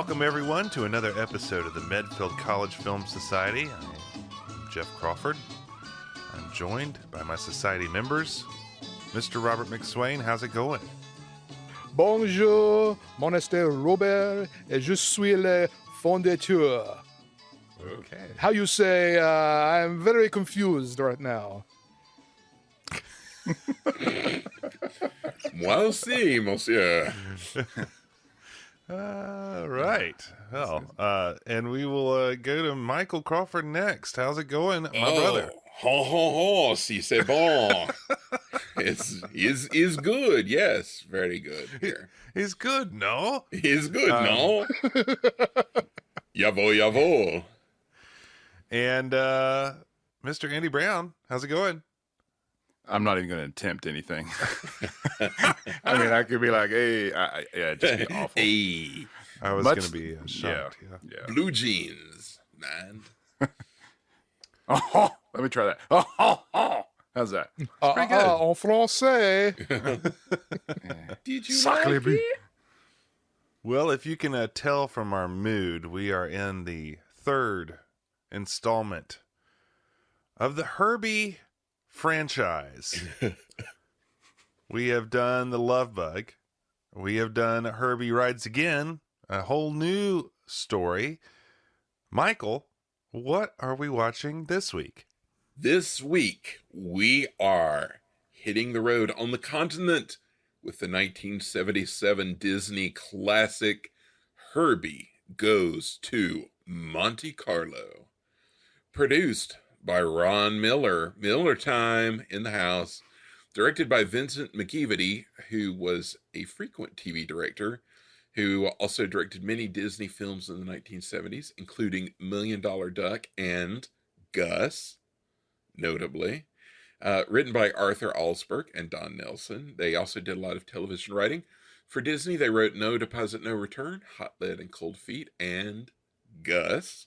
Welcome, everyone, to another episode of the Medfield College Film Society. I'm Jeff Crawford. I'm joined by my society members. Mr. Robert McSwain, how's it going? Bonjour, mon nom Robert, et je suis le fondateur. Okay. How you say, I'm very confused right now. Moi aussi, monsieur. Right. Well, and we will go to Michael Crawford next. How's it going, my brother? Ho, ho, ho, si c'est bon. It's good, yes. Very good here. He's good, no? He's good, no? Yavo, yavo. And Mr. Andy Brown, how's it going? I'm not even going to attempt anything. I mean, I could be like, hey, it'd just be awful. Hey, I was going to be shocked. Yeah. blue jeans, man. Oh, let me try that. Oh. How's that? pretty good. En français. Did you Sacre like bleu. it? Well, if you can tell from our mood, we are in the third installment of the Herbie franchise. We have done The Love Bug. We have done Herbie Rides Again, a whole new story. Michael, what are we watching this week? This week, we are hitting the road on the continent with the 1977 Disney classic Herbie Goes to Monte Carlo. Produced by Ron Miller. Miller time in the house. Directed by Vincent McEveety, who was a frequent TV director, who also directed many Disney films in the 1970s, including $1 Million Duck and Gus, notably. Written by Arthur Alsberg and Don Nelson. They also did a lot of television writing. For Disney, they wrote No Deposit, No Return, Hot Lead and Cold Feet, and Gus.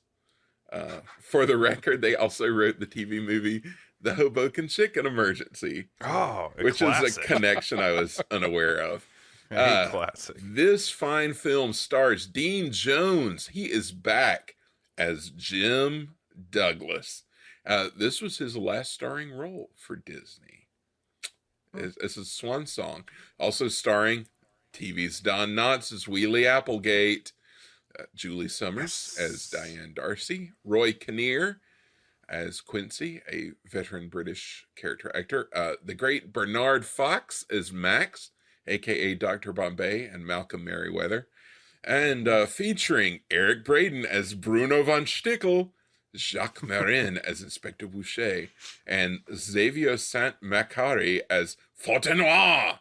For the record, they also wrote the TV movie The Hoboken Chicken Emergency. Oh, which is a connection I was unaware of. A classic. This fine film stars Dean Jones. He is back as Jim Douglas. This was his last starring role for Disney. It's a swan song. Also starring TV's Don Knotts as Wheelie Applegate, Julie Sommars as Diane Darcy, Roy Kinnear as Quincy, a veteran British character actor, the great Bernard Fox as Max, aka Dr. Bombay and Malcolm Merriweather, and featuring Eric Braeden as Bruno von Stickel, Jacques Marin as Inspector Boucher, and Xavier Saint-Macari as Fontenoy.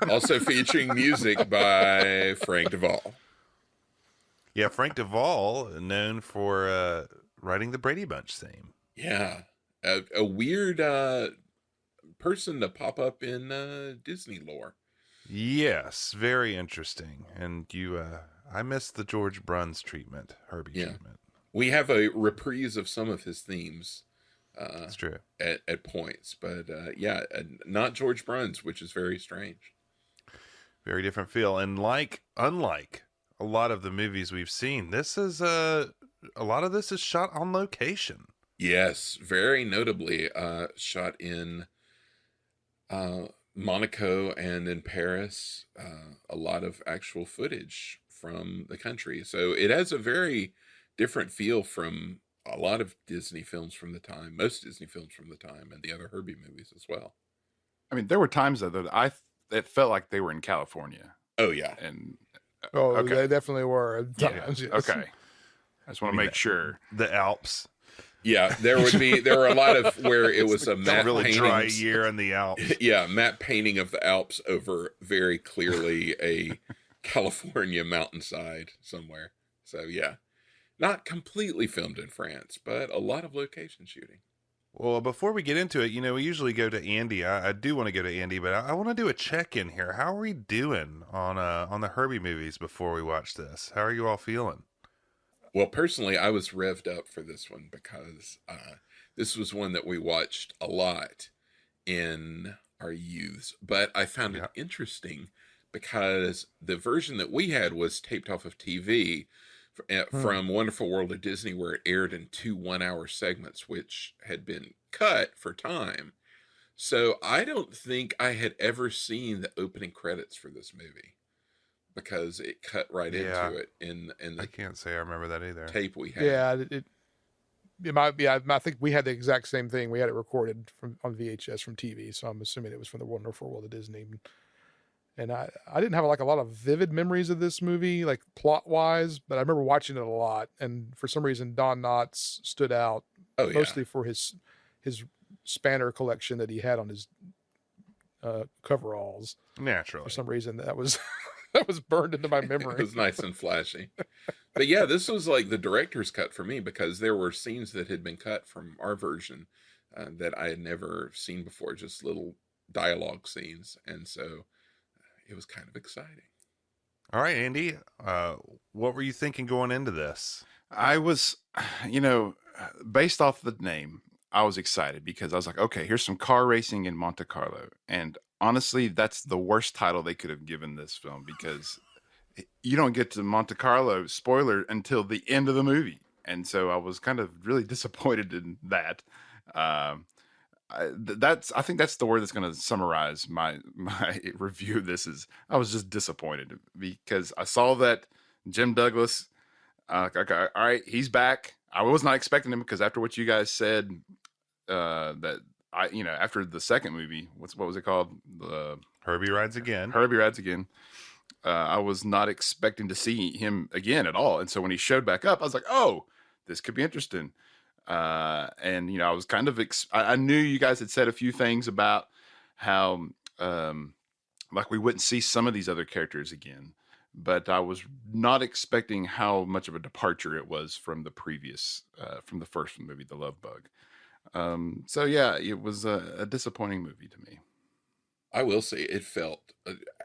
Also featuring music by Frank Duvall. Yeah, Frank Duvall, known for writing the Brady Bunch theme. Yeah, a weird person to pop up in Disney lore. Yes, very interesting. And I missed the George Bruns treatment, Herbie treatment. We have a reprise of some of his themes. That's true. At points, but not George Bruns, which is very strange. Very different feel, and unlike a lot of the movies we've seen, this is a lot of this is shot on location. Yes, very notably shot in Monaco and in Paris. A lot of actual footage from the country, so it has a very different feel from a lot of Disney films from the time, most Disney films from the time, and the other Herbie movies as well. I mean, there were times that it felt like they were in California. Oh yeah, And Oh, they definitely were at times. Yes. okay. I just want to make sure. The Alps. yeah. There were a lot of where it was a matte Really paintings. dry year in the Alps. Yeah, matte painting of the Alps over very clearly a California mountainside somewhere. So yeah, not completely filmed in France, but a lot of location shooting. Well, before we get into it, we usually go to Andy. I do want to go to Andy, but I want to do a check-in here. How are we doing on the Herbie movies before we watch this? How are you all feeling? Well, personally, I was revved up for this one because this was one that we watched a lot in our youths, but I found it interesting because the version that we had was taped off of TV from Wonderful World of Disney, where it aired in 2 1-hour segments, which had been cut for time. So I don't think I had ever seen the opening credits for this movie because it cut right into it in I the can't say I remember that either. tape we had. Yeah, it might be. I think we had the exact same thing. We had it recorded on VHS from TV, so I'm assuming it was from the Wonderful World of Disney. And I didn't have like a lot of vivid memories of this movie, like plot wise, but I remember watching it a lot. And for some reason, Don Knotts stood out mostly for his spanner collection that he had on his coveralls. Naturally, for some reason that was that was burned into my memory. It was nice and flashy. But yeah, this was like the director's cut for me because there were scenes that had been cut from our version that I had never seen before, just little dialogue scenes. And so it was kind of exciting. All right, Andy, what were you thinking going into this? I was, based off the name, I was excited because I was like, okay, here's some car racing in Monte Carlo. And honestly, that's the worst title they could have given this film because you don't get to Monte Carlo, spoiler, until the end of the movie. And so I was kind of really disappointed in that. I think that's the word that's going to summarize my review of this. Is I was just disappointed because I saw that Jim Douglas, okay, all right, he's back. I was not expecting him because after what you guys said, that after the second movie, what was it called? The Herbie Rides Again. Herbie Rides Again. I was not expecting to see him again at all. And so when he showed back up, I was like, oh, this could be interesting. And I was kind of, I knew you guys had said a few things about how, like we wouldn't see some of these other characters again, but I was not expecting how much of a departure it was from the previous, from the first movie, The Love Bug. So yeah, it was a disappointing movie to me. I will say it felt,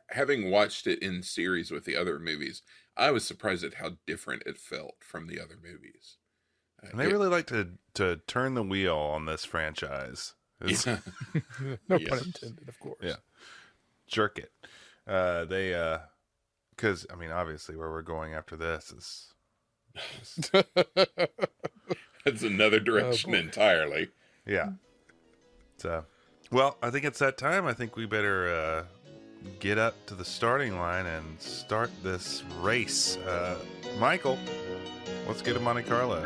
having watched it in series with the other movies, I was surprised at how different it felt from the other movies. And they really like to turn the wheel on this franchise. No pun intended, of course. Yeah, jerk it. Because obviously, where we're going after this is That's another direction entirely. Yeah. So, well, I think it's that time. I think we better get up to the starting line and start this race. Michael, let's get to Monte Carlo.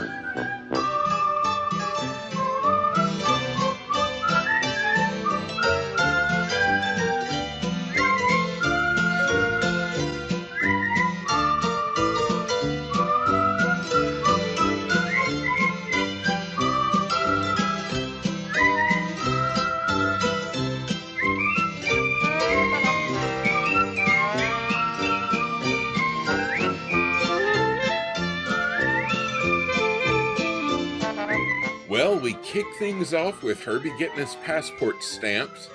Well, we kick things off with Herbie getting his passport stamped.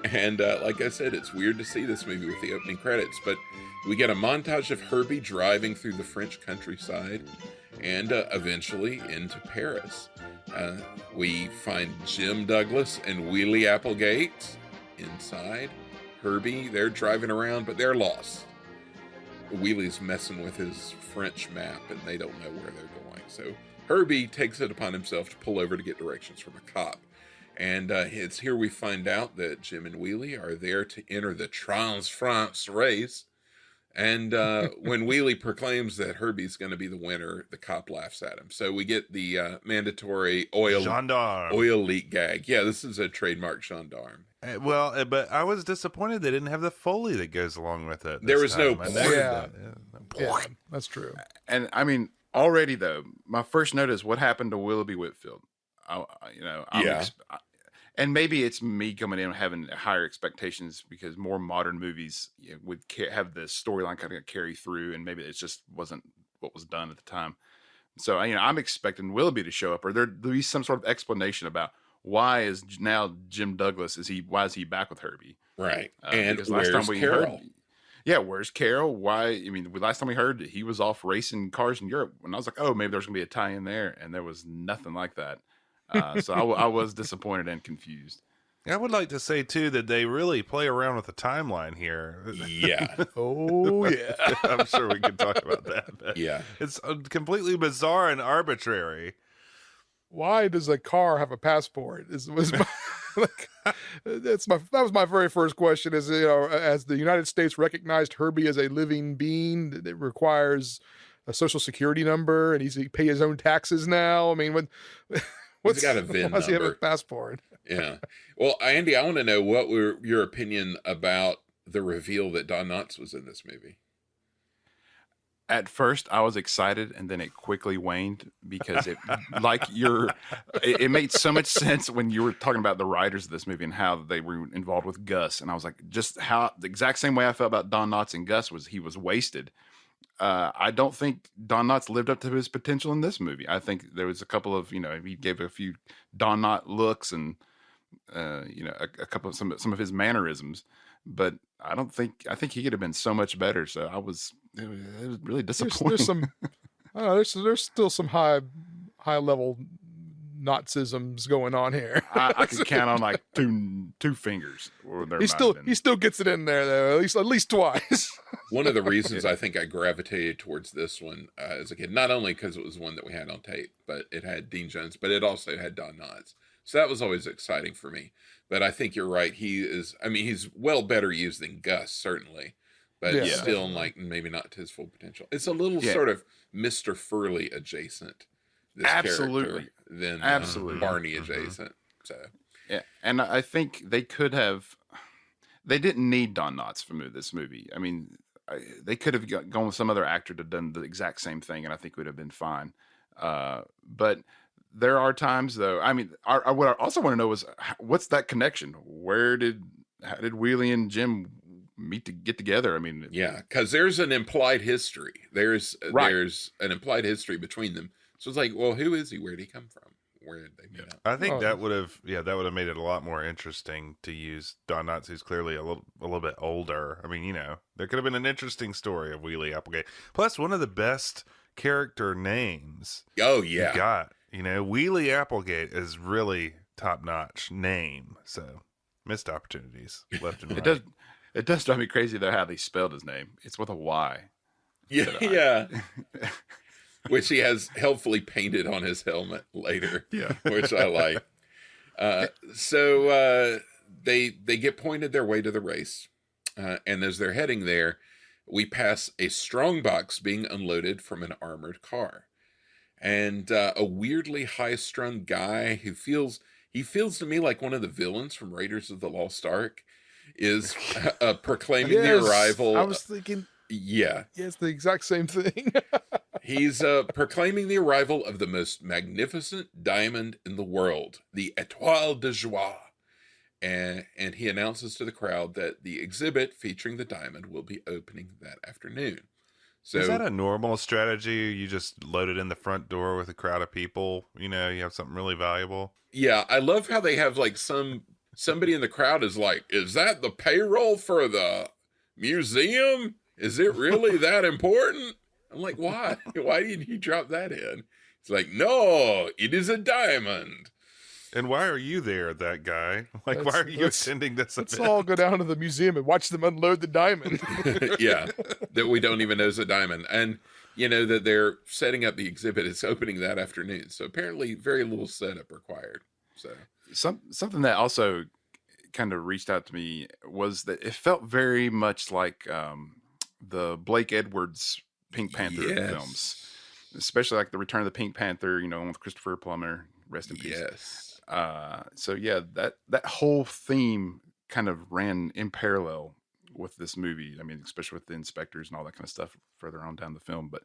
And like I said, it's weird to see this movie with the opening credits, but we get a montage of Herbie driving through the French countryside and eventually into Paris. We find Jim Douglas and Wheelie Applegate inside. Herbie, they're driving around, but they're lost. Wheelie's messing with his French map, and they don't know where they're going. So Herbie takes it upon himself to pull over to get directions from a cop. And it's here we find out that Jim and Wheelie are there to enter the Trans-France race. And when Wheelie proclaims that Herbie's going to be the winner, the cop laughs at him. So we get the mandatory oil leak gag. Yeah, this is a trademark gendarme. Well, but I was disappointed they didn't have the Foley that goes along with it. There was no... Yeah, that's true. And already though, my first note is what happened to Willoughby Whitfield. And maybe it's me coming in and having higher expectations because more modern movies would have the storyline kind of carry through, and maybe it just wasn't what was done at the time. So I'm expecting Willoughby to show up, or there'll be some sort of explanation about why is now Jim Douglas why is he back with Herbie? Right. And where's Carol? Where's Carol? Why? Last time we heard he was off racing cars in Europe, and I was like, oh, maybe there's gonna be a tie in there, and there was nothing like that. So I was disappointed and confused. I would like to say too that they really play around with the timeline here. Yeah. Oh yeah. I'm sure we can talk about that. But Yeah. it's completely bizarre and arbitrary. Why does a car have a passport? Like, that was my very first question. Is, you know, as the United States recognized Herbie as a living being that requires a social security number, and he pay his own taxes now. I mean, what's got a VIN why does he have a number. passport? Yeah. Well, Andy, I want to know what were your opinion about the reveal that Don Knotts was in this movie. At first, I was excited, and then it quickly waned because it made so much sense when you were talking about the writers of this movie and how they were involved with Gus. And I was like, just how the exact same way I felt about Don Knotts and Gus was he was wasted. I don't think Don Knotts lived up to his potential in this movie. I think there was a couple of, he gave a few Don Knotts looks and, a couple of some of his mannerisms, but I think he could have been so much better. So it was really disappointing. There's some, I don't know, there's still some high level Nazisms going on here. I could count on like two fingers. He still gets it in there though, at least twice. One of the reasons I think I gravitated towards this one as a kid, not only because it was one that we had on tape, but it had Dean Jones, but it also had Don Knotts. So that was always exciting for me. But I think you're right. He's well better used than Gus, certainly. But still, like, maybe not to his full potential. It's a little sort of Mr. Furley adjacent, this character, than Barney adjacent. So yeah, and I think they didn't need Don Knotts for this movie. I mean, they could have gone with some other actor to done the exact same thing, and I think it would have been fine. But there are times, though. I mean, what I also want to know is what's that connection? How did Wheelie and Jim get together? I mean, yeah, because there's an implied history. There's an implied history between them. So it's like, well, who is he? Where did he come from? Where did they meet up? I think that would have made it a lot more interesting to use Don Knotts, who's clearly a little bit older. I mean, there could have been an interesting story of Wheelie Applegate. Plus, one of the best character names. Oh yeah, you got. Wheelie Applegate is really top-notch name. So, missed opportunities left and right. It does drive me crazy, though, how they spelled his name. It's with a Y. Yeah. Which he has helpfully painted on his helmet later. Yeah. Which I like. So they get pointed their way to the race. And as they're heading there, we pass a strongbox being unloaded from an armored car. And a weirdly high-strung guy who feels to me like one of the villains from Raiders of the Lost Ark is proclaiming the arrival. I was thinking. Yeah. It's the exact same thing. He's proclaiming the arrival of the most magnificent diamond in the world, the Étoile de Joie. And he announces to the crowd that the exhibit featuring the diamond will be opening that afternoon. So, is that a normal strategy? You just load it in the front door with a crowd of people? You have something really valuable? Yeah, I love how they have like somebody in the crowd is like, is that the payroll for the museum? Is it really that important? I'm like, why? Why did you drop that in? It's like, no, it is a diamond. And why are you there, that guy? Like, why are you attending this event? Let's all go down to the museum and watch them unload the diamond. Yeah, that we don't even know is a diamond. And, that they're setting up the exhibit. It's opening that afternoon. So apparently very little setup required. So something that also kind of reached out to me was that it felt very much like the Blake Edwards Pink Panther films, especially like the Return of the Pink Panther, with Christopher Plummer, rest in peace. Yes. So yeah, that whole theme kind of ran in parallel with this movie. I mean, especially with the inspectors and all that kind of stuff further on down the film. But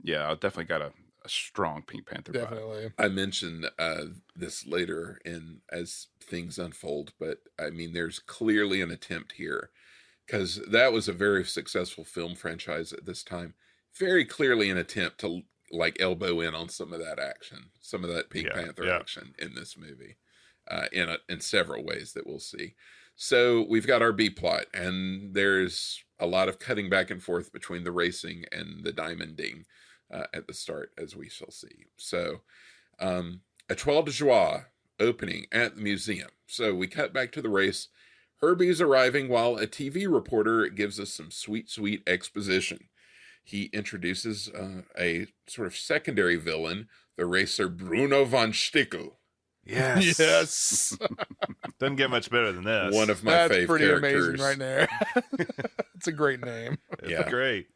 yeah, I definitely got a strong Pink Panther vibe. I mentioned this later as things unfold, but I mean, there's clearly an attempt here because that was a very successful film franchise at this time. Very clearly an attempt to like elbow in on some of that action, some of that Pink Panther action in this movie, in several ways that we'll see. So we've got our B plot, and there's a lot of cutting back and forth between the racing and the diamonding at the start, as we shall see. So, Étoile de Joie, opening at the museum. So we cut back to the race. Herbie's arriving while a TV reporter gives us some sweet, sweet exposition. He introduces a sort of secondary villain, the racer Bruno von Stickel. Yes. Yes. Doesn't get much better than this. One of my That's fave pretty characters. amazing right there. It's a great name. It's Yeah. great.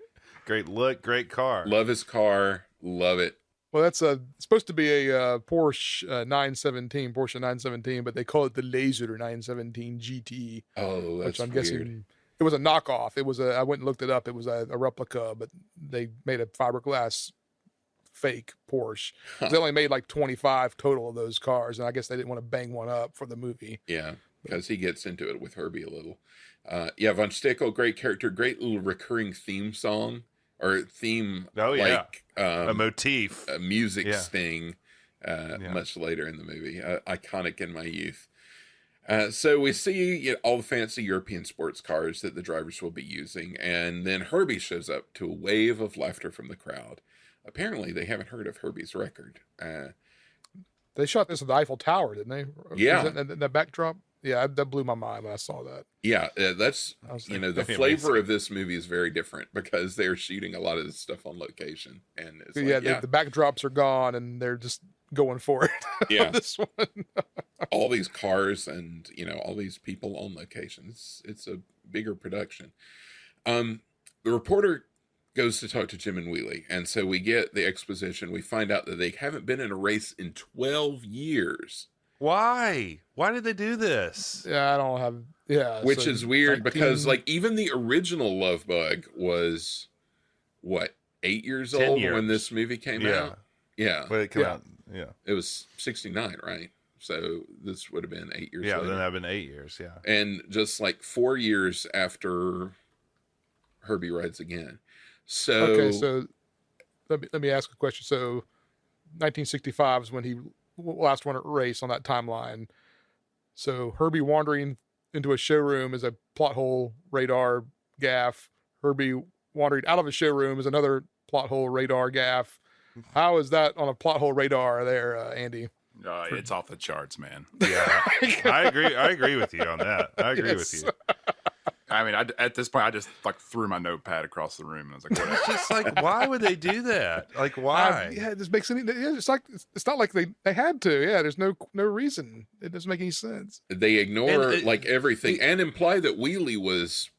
Great look, great car. Love his car. Love it. Well, that's supposed to be a Porsche 917, but they call it the Laser 917 GT, Oh, that's which I'm weird. guessing it was a knockoff. It was I went and looked it up. It was a replica, but they made a fiberglass fake Porsche. They only made like 25 total of those cars, and I guess they didn't want to bang one up for the movie. Yeah, because he gets into it with Herbie a little. Yeah, Von Stickel, great character, great little recurring theme song or theme. Oh, yeah. like A motif. a music Yeah. sting Yeah. much later in the movie. Iconic in my youth. So we see all the fancy European sports cars that the drivers will be using, and then Herbie shows up to a wave of laughter from the crowd. Apparently, they haven't heard of Herbie's record. They shot this at the Eiffel Tower, didn't they? Yeah. Was that backdrop? Yeah, that blew my mind when I saw that. Yeah, that's I was the That'd be flavor amazing. of this movie is very different because they're shooting a lot of this stuff on location, and it's Yeah, like, the backdrops are gone, and they're just going for it. Yeah. This one. all these cars and all these people on location. It's a bigger production. The reporter goes to talk to Jim and Wheelie, and so we get the exposition. We find out that they haven't been in a race in 12 years, Why? Why did they do this? Yeah, I don't have. Yeah, which so is weird 19 because like even the original Love Bug was what 8 years 10 old years. when this movie came Yeah. out. Yeah, Well, it came Yeah. out. Yeah. it was 69, right? So this would have been 8 years Yeah. later. Then that'd been 8 years. Yeah. And just like 4 years after Herbie Rides Again. So, Okay, so let me ask a question. So, 1965 is when he last won a race on that timeline. So Herbie wandering into a showroom is a plot hole radar gaff. Herbie wandering out of a showroom is another plot hole radar gaff. How is that on a plot hole radar there, Andy? It's off the charts, man. Yeah. I agree. I agree with you on that. I agree Yes. with you. I mean, at this point, I just like threw my notepad across the room and I was like, whatever. It's just like, why would they do that? Like, why? Yeah, it just makes any. It's like it's not like they had to. Yeah, there's no reason. It doesn't make any sense. they ignore And like everything and imply that Wheelie was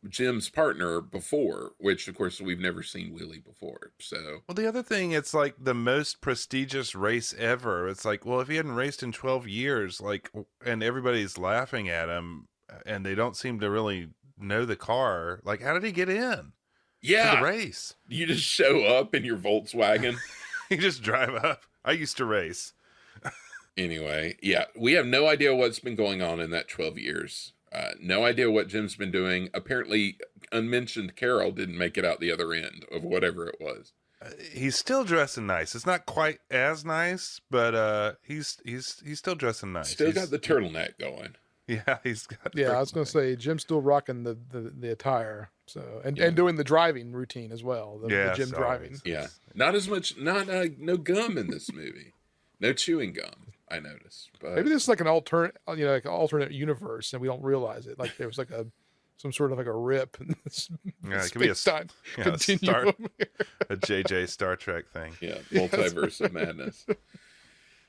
Jim's partner before, which of course we've never seen Wheelie before. So Well, the other thing, it's like the most prestigious race ever. It's like, well, if he hadn't raced in 12 years, like, and everybody's laughing at him, and they don't seem to really know the car, like, how did he get in to yeah, the race? you just show up in your Volkswagen. He just drive up. I used to race. Anyway, yeah, we have no idea what's been going on in that 12 years. No idea what Jim's been doing. Apparently, unmentioned Carol didn't make it out the other end of whatever it was. He's still dressing nice. It's not quite as nice, but he's still dressing nice. Still He's- got the turtleneck going. Yeah, he's got. Yeah, I was gonna say Jim's still rocking the attire. So and doing the driving routine as well. The Yes, Jim driving. always. Yeah, not as much. No gum in this movie. No chewing gum. I noticed. But Maybe this is like an alternate, like an alternate universe, and we don't realize it. Like there was like some sort of like a rip. In this Yeah, it could be a space-time yeah, continuum. a JJ Star Trek thing. yeah, multiverse of madness.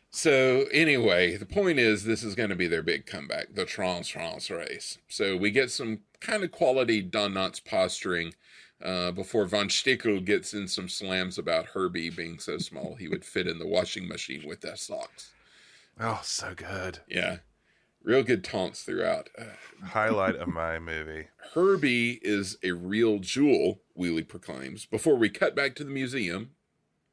So anyway, the point is this is going to be their big comeback, the Trans race. So we get some kind of quality Don Knotts posturing before Von Stickel gets in some slams about Herbie being so small he would fit in the washing machine with their socks. Oh, so good. Yeah, real good taunts throughout. Highlight of my movie. Herbie is a real jewel, Wheelie proclaims, before we cut back to the museum.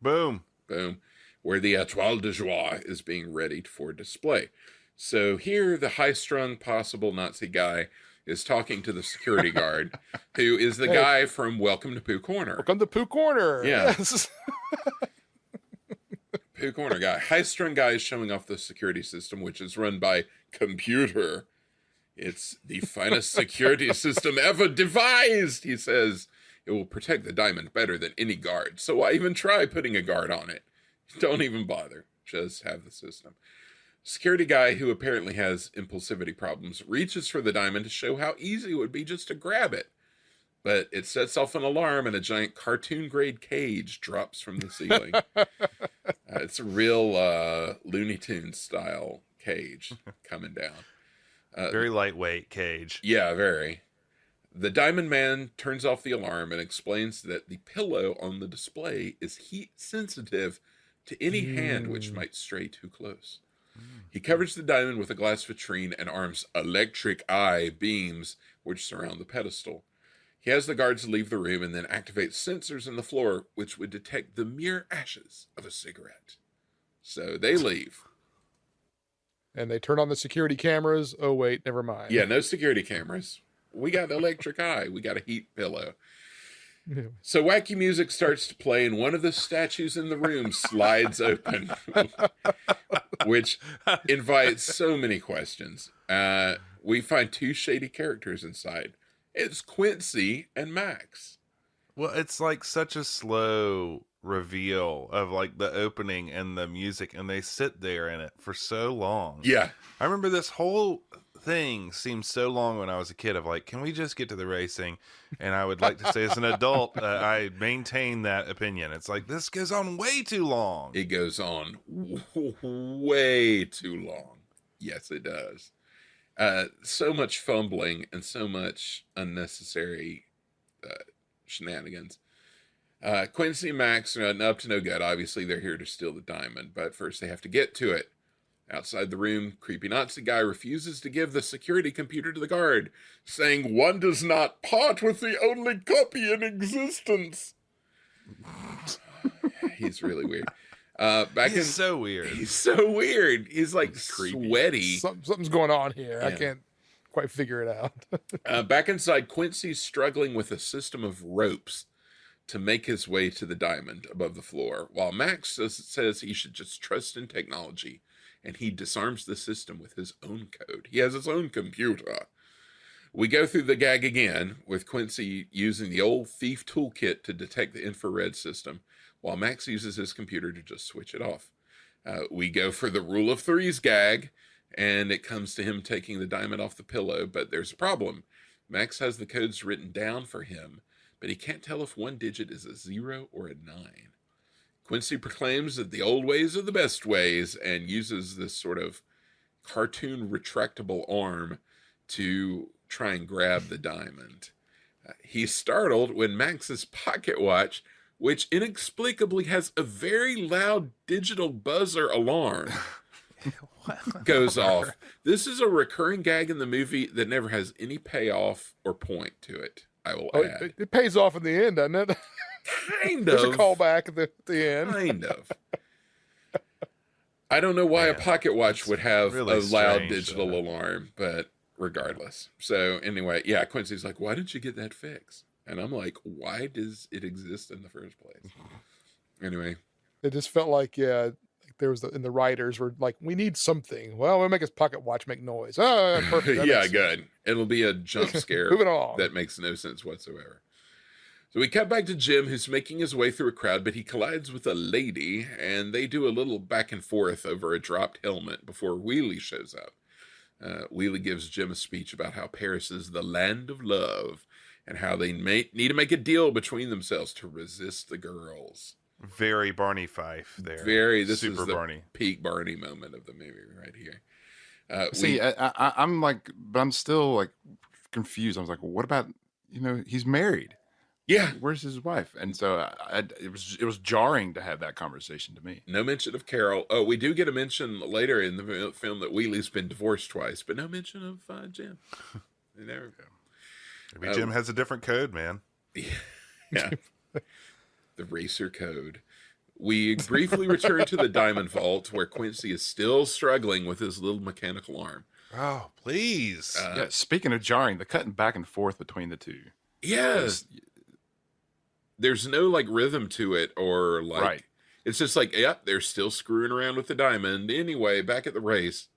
Boom. Boom. Where the Étoile de Joie is being readied for display. So here, the high-strung possible Nazi guy is talking to the security guard, who is the guy from Welcome to Pooh Corner. Welcome to Pooh Corner. Yeah. Yes. Pooh Corner guy. High-strung guy is showing off the security system, which is run by computer. It's the finest security system ever devised, he says. It will protect the diamond better than any guard. So why even try putting a guard on it? Don't even bother. Just have the system. Security guy, who apparently has impulsivity problems, reaches for the diamond to show how easy it would be just to grab it. But it sets off an alarm and a giant cartoon-grade cage drops from the ceiling. It's a real Looney Tunes style cage coming down. Very lightweight cage. Yeah, very. The Diamond Man turns off the alarm and explains that the pillow on the display is heat sensitive to any hand which might stray too close. He covers the diamond with a glass vitrine and arms electric eye beams which surround the pedestal. He has the guards leave the room and then activates sensors in the floor which would detect the mere ashes of a cigarette. So they leave. And they turn on the security cameras. Oh, wait, never mind. Yeah, no security cameras. We got the electric eye. We got a heat pillow. So wacky music starts to play, and one of the statues in the room slides open, which invites so many questions. We find two shady characters inside. It's Quincy and Max. Well, it's like such a slow reveal of like the opening and the music, and they sit there in it for so long. Yeah. I remember this whole thing seemed so long when I was a kid of like, can we just get to the racing? And I would like to say as an adult, I maintain that opinion. It's like, this goes on way too long. It goes on way too long. Yes, it does. So much fumbling and so much unnecessary shenanigans. Quincy and Max are up to no good. Obviously, they're here to steal the diamond, but first they have to get to it. Outside the room, creepy Nazi guy refuses to give the security computer to the guard, saying one does not part with the only copy in existence. He's really weird. He's so weird. He's so weird. He's like sweaty. Something's going on here. Yeah. I can't quite figure it out. Back inside, Quincy's struggling with a system of ropes to make his way to the diamond above the floor, while Max says he should just trust in technology, and he disarms the system with his own code. He has his own computer. We go through the gag again, with Quincy using the old thief toolkit to detect the infrared system, while Max uses his computer to just switch it off. We go for the rule of threes gag, and it comes to him taking the diamond off the pillow, but there's a problem. Max has the codes written down for him, but he can't tell if one digit is a 0 or a 9. Quincy proclaims that the old ways are the best ways and uses this sort of cartoon retractable arm to try and grab the diamond. He's startled when Max's pocket watch, which inexplicably has a very loud digital buzzer alarm, goes off. This is a recurring gag in the movie that never has any payoff or point to it, I will add. It pays off in the end, doesn't it? Kind There's of. a callback at the end. Kind of. I don't know why a pocket watch would have really a loud strange, digital alarm, but regardless. So anyway, yeah, Quincy's like, why didn't you get that fixed? And I'm like, why does it exist in the first place? Anyway. It just felt like, yeah, there was and the writers were like, we need something. Well, we'll make his pocket watch make noise. Oh, perfect. That Yeah, makes good. sense. It'll be a jump scare Moving on. that makes no sense whatsoever. So we cut back to Jim, who's making his way through a crowd, but he collides with a lady, and they do a little back and forth over a dropped helmet before Wheelie shows up. Wheelie gives Jim a speech about how Paris is the land of love, and how they need to make a deal between themselves to resist the girls. Very Barney Fife there. This Super is the Barney. peak Barney moment of the movie right here. See, I'm like, but I'm still like confused. I was like, well, what about, he's married. Yeah. Where's his wife? And so it was jarring to have that conversation to me. No mention of Carol. Oh, we do get a mention later in the film that Wheelie's been divorced twice, but no mention of Jim. There we go. Maybe Jim has a different code, man. Yeah. The racer code. We briefly return to the Diamond Vault, where Quincy is still struggling with his little mechanical arm. Oh, please. Yeah, speaking of jarring, the cutting back and forth between the two. Yes. There's no like rhythm to it, or like Right. It's just like, yeah, they're still screwing around with the diamond. Anyway, back at the race.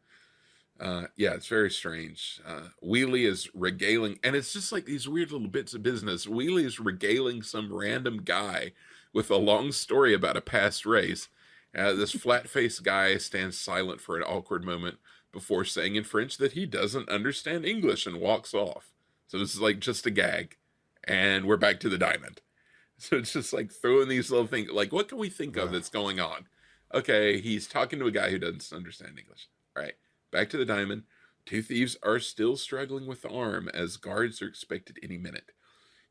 Yeah, it's very strange. Wheelie is regaling, and it's just like these weird little bits of business. Wheelie is regaling some random guy with a long story about a past race, This flat-faced guy stands silent for an awkward moment before saying in French that he doesn't understand English and walks off. So this is like just a gag. And we're back to the diamond. So it's just like throwing these little things. Like, what can we think of that's going on? Okay, he's talking to a guy who doesn't understand English. All right, back to the diamond. Two thieves are still struggling with the arm as guards are expected any minute.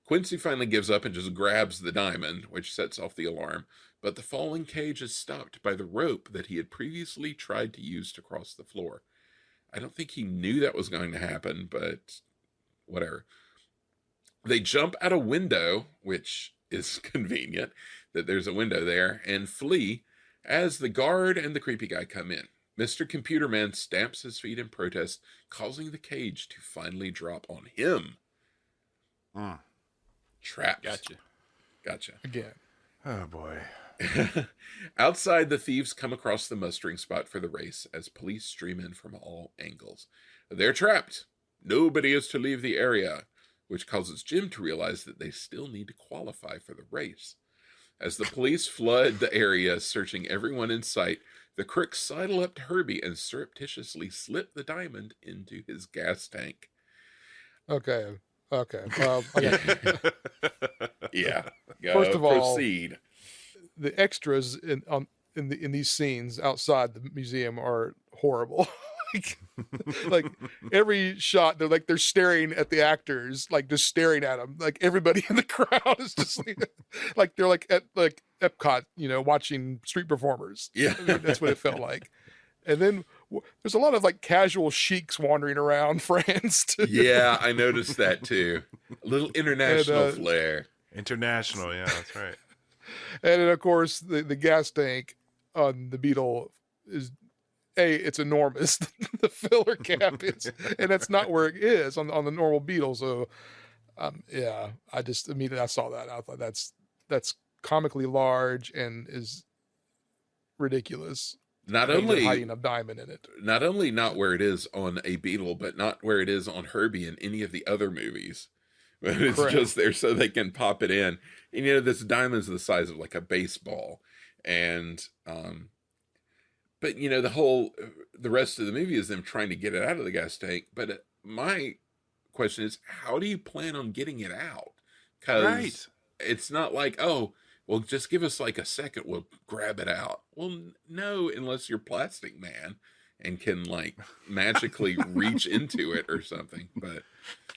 Quincy finally gives up and just grabs the diamond, which sets off the alarm. But the falling cage is stopped by the rope that he had previously tried to use to cross the floor. I don't think he knew that was going to happen, but whatever. They jump out a window, which is convenient that there's a window there, and flee as the guard and the creepy guy come in. Mr. Computer Man stamps his feet in protest, causing the cage to finally drop on him. Trapped. Gotcha. Again. Oh, boy. Outside, the thieves come across the mustering spot for the race as police stream in from all angles. They're trapped. Nobody is to leave the area, which causes Jim to realize that they still need to qualify for the race. As the police flood the area, searching everyone in sight, the crooks sidle up to Herbie and surreptitiously slip the diamond into his gas tank. Okay. Yeah. First of all, proceed. The extras in these scenes outside the museum are horrible. like every shot, they're staring at the actors, like just staring at them. Like everybody in the crowd is just like they're like at like Epcot, watching street performers. Yeah, I mean, that's what it felt like. And then there's a lot of like casual sheiks wandering around France too. Yeah, I noticed that too. A little international flair. International, yeah, that's right. And then, of course, the gas tank on the Beetle is it's enormous. The filler cap is, and that's not where it is on the normal Beetle. So, yeah, I just immediately I saw that. I thought that's comically large and is ridiculous. Not only hiding a diamond in it. Not only not where it is on a Beetle, but not where it is on Herbie in any of the other movies. But it's Correct. just there so they can pop it in. And this diamond's the size of like a baseball. And but the rest of the movie is them trying to get it out of the gas tank. But my question is, how do you plan on getting it out? Because it's not like, oh, well, just give us like a second, we'll grab it out. Well, no, unless you're Plastic Man and can like magically reach into it or something. But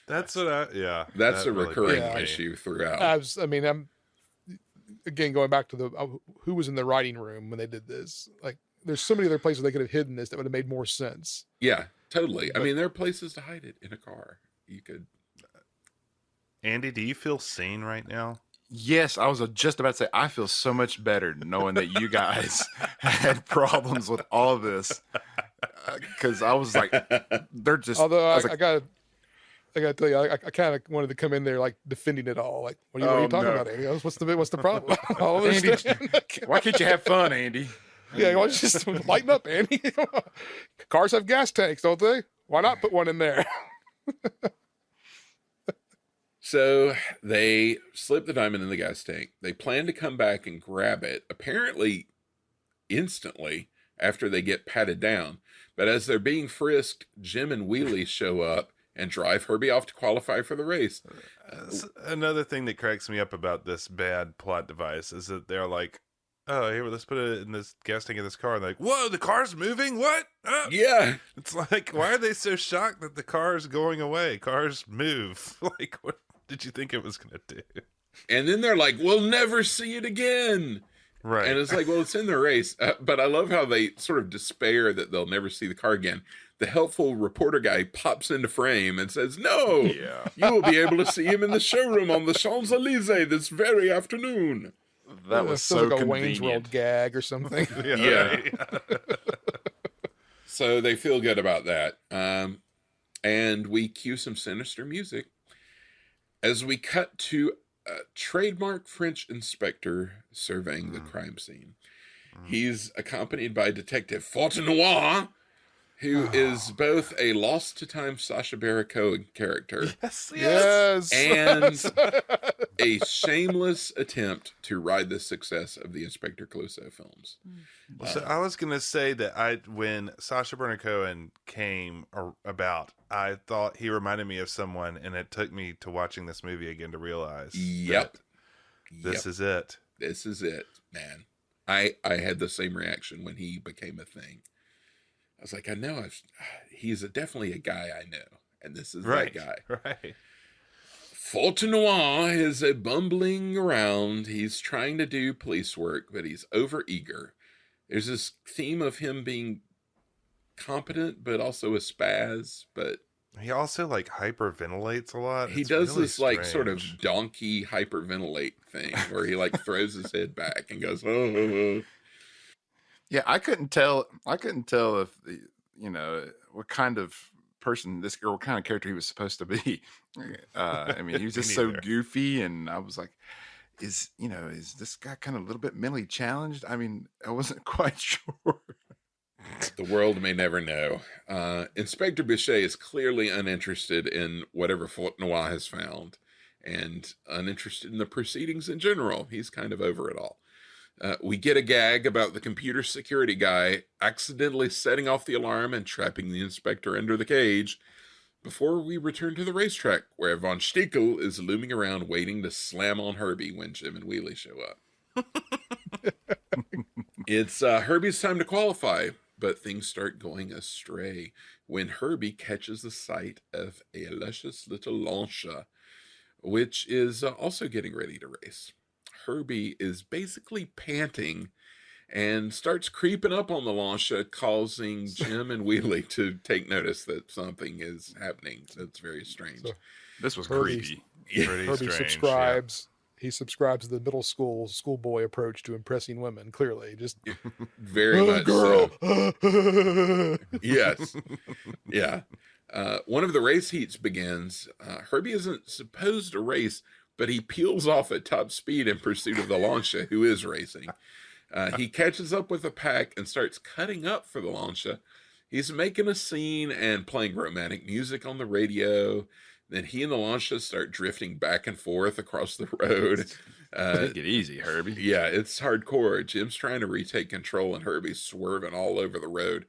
that's a really recurring issue throughout. I'm again going back to the who was in the writing room when they did this. Like, there's so many other places they could have hidden this that would have made more sense. Yeah, totally. But, there are places to hide it in a car. You could. Andy, do you feel seen right now? Yes, I was just about to say, I feel so much better knowing that you guys had problems with all of this. Because I was like, they're just. Although I gotta tell you, I kind of wanted to come in there like defending it all. Like, what are you talking about, Andy? What's the problem? Andy, why can't you have fun, Andy? Yeah, why don't you just lighten up, Andy? Cars have gas tanks, don't they? Why not put one in there? So they slip the diamond in the gas tank. They plan to come back and grab it, apparently instantly after they get patted down. But as they're being frisked, Jim and Wheelie show up and drive Herbie off to qualify for the race. Another thing that cracks me up about this bad plot device is that they're like, oh, here, let's put it in this gas tank in this car. And they're like, whoa, the car's moving? What? Yeah. It's like, why are they so shocked that the car's going away? Cars move. Like, what did you think it was going to do? And then they're like, we'll never see it again. Right. And it's like, well, it's in the race. But I love how they sort of despair that they'll never see the car again. The helpful reporter guy pops into frame and says, no, you will be able to see him in the showroom on the Champs-Elysees this very afternoon. That was so like a convenient. Wayne's World gag or something. Yeah. So they feel good about that. And we cue some sinister music as we cut to a trademark French inspector surveying the crime scene. He's accompanied by Detective Fontenoy, who is both a Lost to Time Sacha Baron Cohen character Yes. and a shameless attempt to ride the success of the Inspector Clouseau films. So I was gonna say that when Sacha Baron Cohen came about, I thought he reminded me of someone, and it took me to watching this movie again to realize, Yep, this is it. This is it, man. I had the same reaction when he became a thing. I was like, I know he's definitely a guy I know, and this is that guy. Right. Fontenoy is a bumbling around. He's trying to do police work, but he's overeager. There's this theme of him being competent, but also a spaz. But he also like hyperventilates a lot. He does really this strange, like sort of donkey hyperventilate thing where he like throws his head back and goes, oh. Yeah, I couldn't tell if what kind of person this or what kind of character he was supposed to be. I mean, he was just so goofy, and I was like, is this guy kind of a little bit mentally challenged? I mean, I wasn't quite sure. The world may never know. Inspector Bichet is clearly uninterested in whatever Fontenoy has found, and uninterested in the proceedings in general. He's kind of over it all. We get a gag about the computer security guy accidentally setting off the alarm and trapping the inspector under the cage before we return to the racetrack, where Von Stickel is looming around waiting to slam on Herbie when Jim and Wheelie show up. It's Herbie's time to qualify, but things start going astray when Herbie catches the sight of a luscious little Lancia, which is also getting ready to race. Herbie is basically panting and starts creeping up on the Lancia, causing Jim and Wheelie to take notice that something is happening. That's very strange. So, this was creepy. Herbie subscribes. Yeah. He subscribes to the middle schoolboy approach to impressing women. Clearly, just very much girl. So. Yes, yeah. One of the race heats begins. Herbie isn't supposed to race, but he peels off at top speed in pursuit of the Lancia, who is racing. He catches up with the pack and starts cutting up for the Lancia. He's making a scene and playing romantic music on the radio. Then he and the Lancia start drifting back and forth across the road. Take it easy, Herbie. Yeah, it's hardcore. Jim's trying to retake control, and Herbie's swerving all over the road.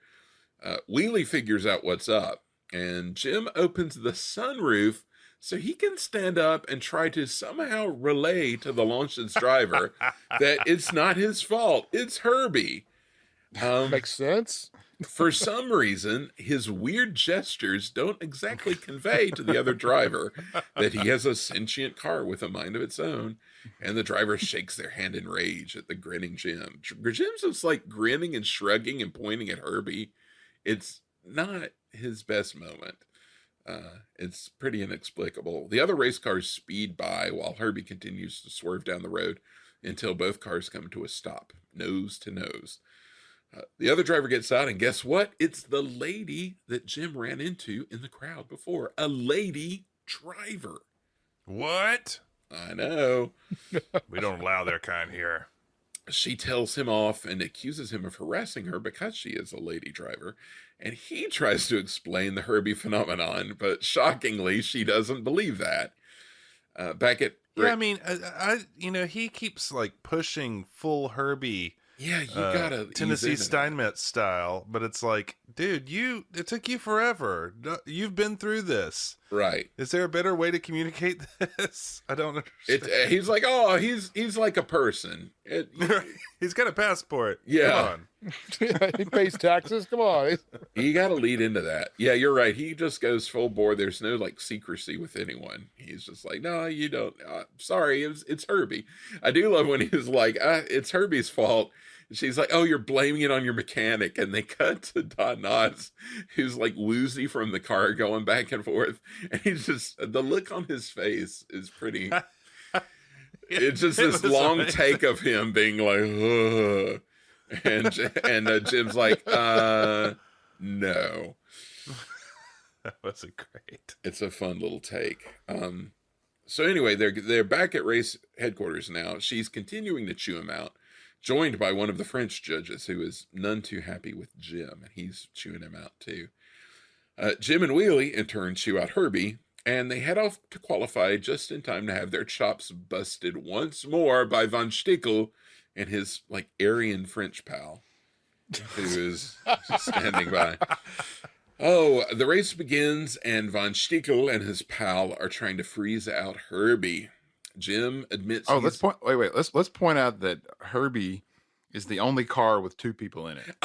Wheelie figures out what's up, and Jim opens the sunroof so he can stand up and try to somehow relay to the Lancia's driver that it's not his fault. It's Herbie. Makes sense. For some reason, his weird gestures don't exactly convey to the other driver that he has a sentient car with a mind of its own, and the driver shakes their hand in rage at the grinning Jim. Jim's just like grinning and shrugging and pointing at Herbie. It's not his best moment. It's pretty inexplicable. The other race cars speed by while Herbie continues to swerve down the road until both cars come to a stop, nose to nose. The other driver gets out, and guess what? It's the lady that Jim ran into in the crowd before. A lady driver. What? I know. We don't allow their kind here. She tells him off and accuses him of harassing her because she is a lady driver. And he tries to explain the Herbie phenomenon, but shockingly, she doesn't believe that. Back at... Yeah, I mean, he keeps like pushing full Herbie. Yeah, you gotta Tennessee Steinmetz style, but it's like, dude, it took you forever. You've been through this, right? Is there a better way to communicate this? I don't understand. He's like, he's like a person. He's got a passport. Yeah, come on. He pays taxes. Come on, you got to lead into that. Yeah, you're right. He just goes full bore. There's no like secrecy with anyone. He's just like, no, you don't. Sorry, it's Herbie. I do love when he's like, it's Herbie's fault. She's like, oh, you're blaming it on your mechanic. And they cut to Don Knotts, who's like woozy from the car going back and forth. And he's just, the look on his face is pretty, it's just this long amazing take of him being like, ugh. And Jim's like, no. That wasn't great. It's a fun little take. So anyway, they're back at race headquarters now. She's continuing to chew him out, joined by one of the French judges who is none too happy with Jim, and he's chewing him out too. Jim and Wheelie, in turn, chew out Herbie, and they head off to qualify just in time to have their chops busted once more by Von Stickel and his like Aryan French pal, who is just standing by. Oh, the race begins, and Von Stickel and his pal are trying to freeze out Herbie. Jim admits. Oh, let's point out that Herbie is the only car with two people in it.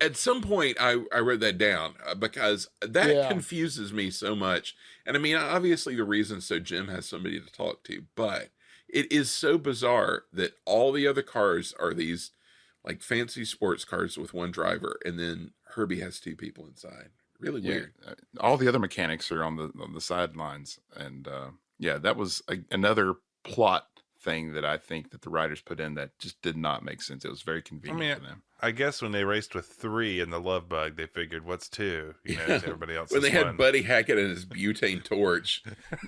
At some point I wrote that down because that Yeah. confuses me so much. And I mean, obviously the reason so Jim has somebody to talk to, but it is so bizarre that all the other cars are these like fancy sports cars with one driver, and then Herbie has two people inside. Really weird. All the other mechanics are on the sidelines, and that was another plot thing that I think that the writers put in that just did not make sense. It was very convenient for them. I guess when they raced with 3 in the Love Bug, they figured, what's 2? You know, to everybody else. When they had Buddy Hackett and his butane torch,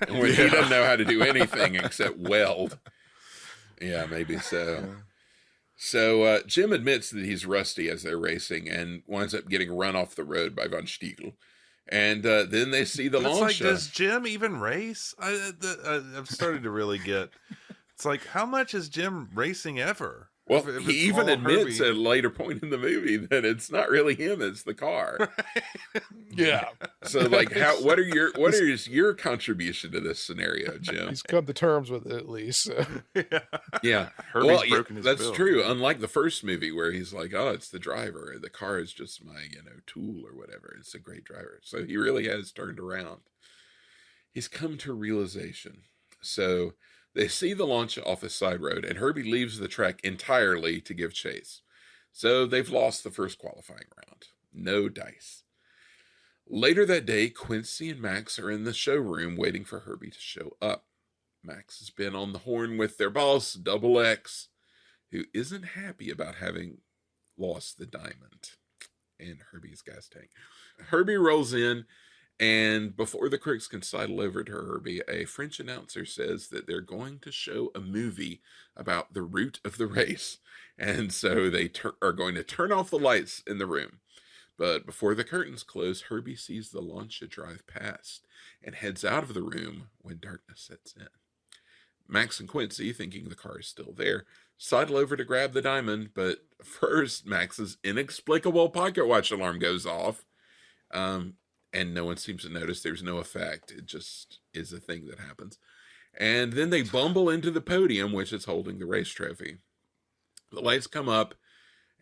and when he doesn't know how to do anything except weld. Yeah, maybe so. So Jim admits that he's rusty as they're racing and winds up getting run off the road by Von Stiegel. And then they see the launch. Like, does Jim even race? I've started to really get. It's like, how much is Jim racing ever? Well, he even admits at a later point in the movie that it's not really him; it's the car. Yeah. So, like, what is your contribution to this scenario, Jim? He's come to terms with it at least. So. Yeah, Herbie's broken his that's bill. true. Unlike the first movie where he's like, "Oh, it's the driver. The car is just my, tool or whatever." It's a great driver. So he really has turned around. He's come to realization. So they see the launch off a side road, and Herbie leaves the track entirely to give chase. So they've lost the first qualifying round. No dice. Later that day, Quincy and Max are in the showroom waiting for Herbie to show up. Max has been on the horn with their boss, Double X, who isn't happy about having lost the diamond in Herbie's gas tank. Herbie rolls in, and before the critics can sidle over to Herbie, a French announcer says that they're going to show a movie about the route of the race. And so they are going to turn off the lights in the room. But before the curtains close, Herbie sees the Lancia drive past and heads out of the room when darkness sets in. Max and Quincy, thinking the car is still there, sidle over to grab the diamond, but first Max's inexplicable pocket watch alarm goes off. And no one seems to notice. There's no effect. It just is a thing that happens. And then they bumble into the podium, which is holding the race trophy. The lights come up,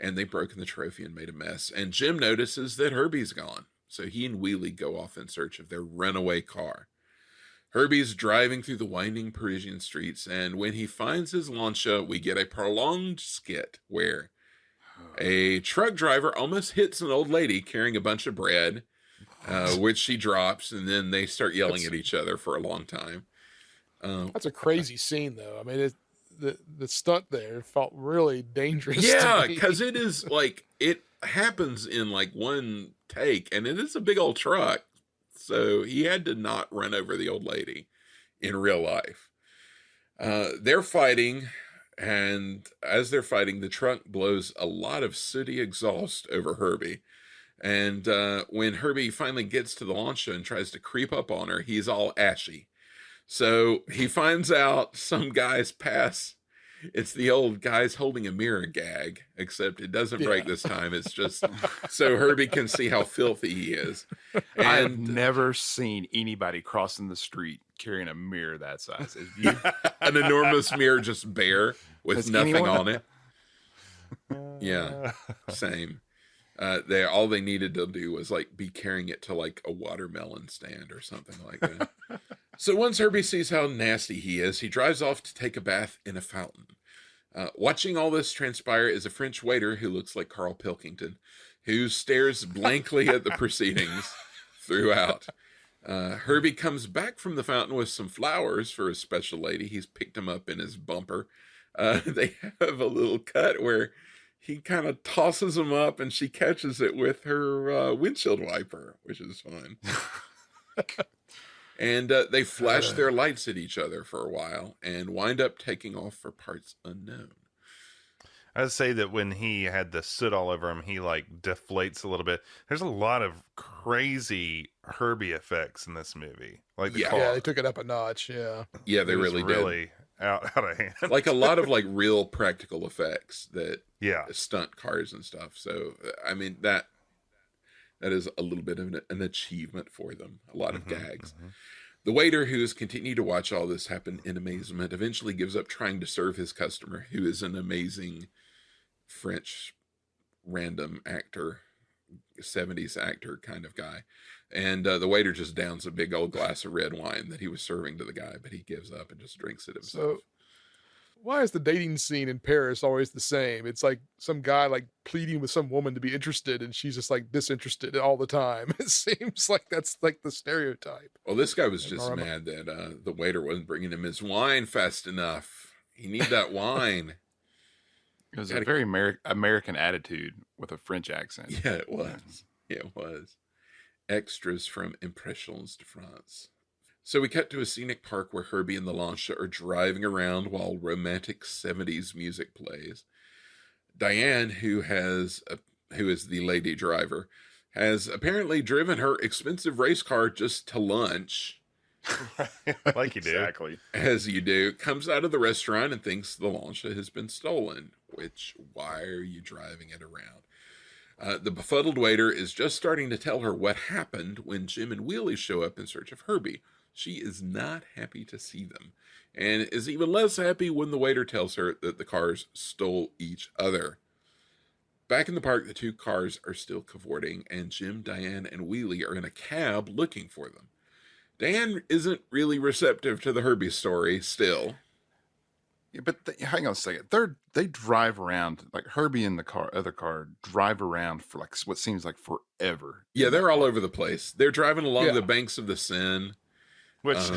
and they've broken the trophy and made a mess. And Jim notices that Herbie's gone. So he and Wheelie go off in search of their runaway car. Herbie's driving through the winding Parisian streets, and when he finds his Lancia, we get a prolonged skit where a truck driver almost hits an old lady carrying a bunch of bread, which she drops, and then they start yelling at each other for a long time. That's a crazy scene, though. I mean, the stunt there felt really dangerous. Yeah, because it is like, it happens in like one take, and it is a big old truck. So he had to not run over the old lady in real life. They're fighting, and as they're fighting, the truck blows a lot of sooty exhaust over Herbie. And when Herbie finally gets to the Lancia and tries to creep up on her, he's all ashy. So he finds out some guys pass. It's the old guys holding a mirror gag, except it doesn't break this time. It's just so Herbie can see how filthy he is. And I've never seen anybody crossing the street carrying a mirror that size. You, an enormous mirror just bare with Has nothing anyone- on it. Yeah, same. All they needed to do was like be carrying it to like a watermelon stand or something like that. So once Herbie sees how nasty he is, he drives off to take a bath in a fountain. Watching all this transpire is a French waiter who looks like Carl Pilkington, who stares blankly at the proceedings throughout. Herbie comes back from the fountain with some flowers for a special lady. He's picked them up in his bumper. They have a little cut where he kind of tosses them up and she catches it with her windshield wiper, which is fun. And they flash their lights at each other for a while and wind up taking off for parts unknown. I'd say that when he had the soot all over him, he like deflates a little bit. There's a lot of crazy Herbie effects in this movie. Like the Yeah. car. Yeah, they took it up a notch. Yeah. Yeah, they It was really did. really out of hand. Like a lot of like real practical effects that Yeah. stunt cars and stuff. So I mean that is a little bit of an achievement for them. A lot of gags. The waiter, who has continued to watch all this happen in amazement, eventually gives up trying to serve his customer, who is an amazing French random actor, 70s actor kind of guy. And the waiter just downs a big old glass of red wine that he was serving to the guy, but he gives up and just drinks it himself. So, why is the dating scene in Paris always the same? It's like some guy like pleading with some woman to be interested, and she's just like disinterested all the time. It seems like that's like the stereotype. Well, this guy was just Or am I- mad that the waiter wasn't bringing him his wine fast enough. He need that wine. It was a very American attitude with a French accent. Yeah, it was. Yeah, it was. Extras from Impressions de France. So we cut to a scenic park where Herbie and the Lancia are driving around while romantic 70s music plays. Diane, who is the lady driver, has apparently driven her expensive race car just to lunch. Like you do. Exactly. As you do, comes out of the restaurant and thinks the Lancia has been stolen, which, why are you driving it around? The befuddled waiter is just starting to tell her what happened when Jim and Wheelie show up in search of Herbie. She is not happy to see them, and is even less happy when the waiter tells her that the cars stole each other. Back in the park, the two cars are still cavorting, and Jim, Diane, and Wheelie are in a cab looking for them. Diane isn't really receptive to the Herbie story still. Yeah, but hang on a second. They drive around, like Herbie and the other car drive around for like what seems like forever. Yeah, they're all over the place. They're driving along Yeah. the banks of the Seine. Which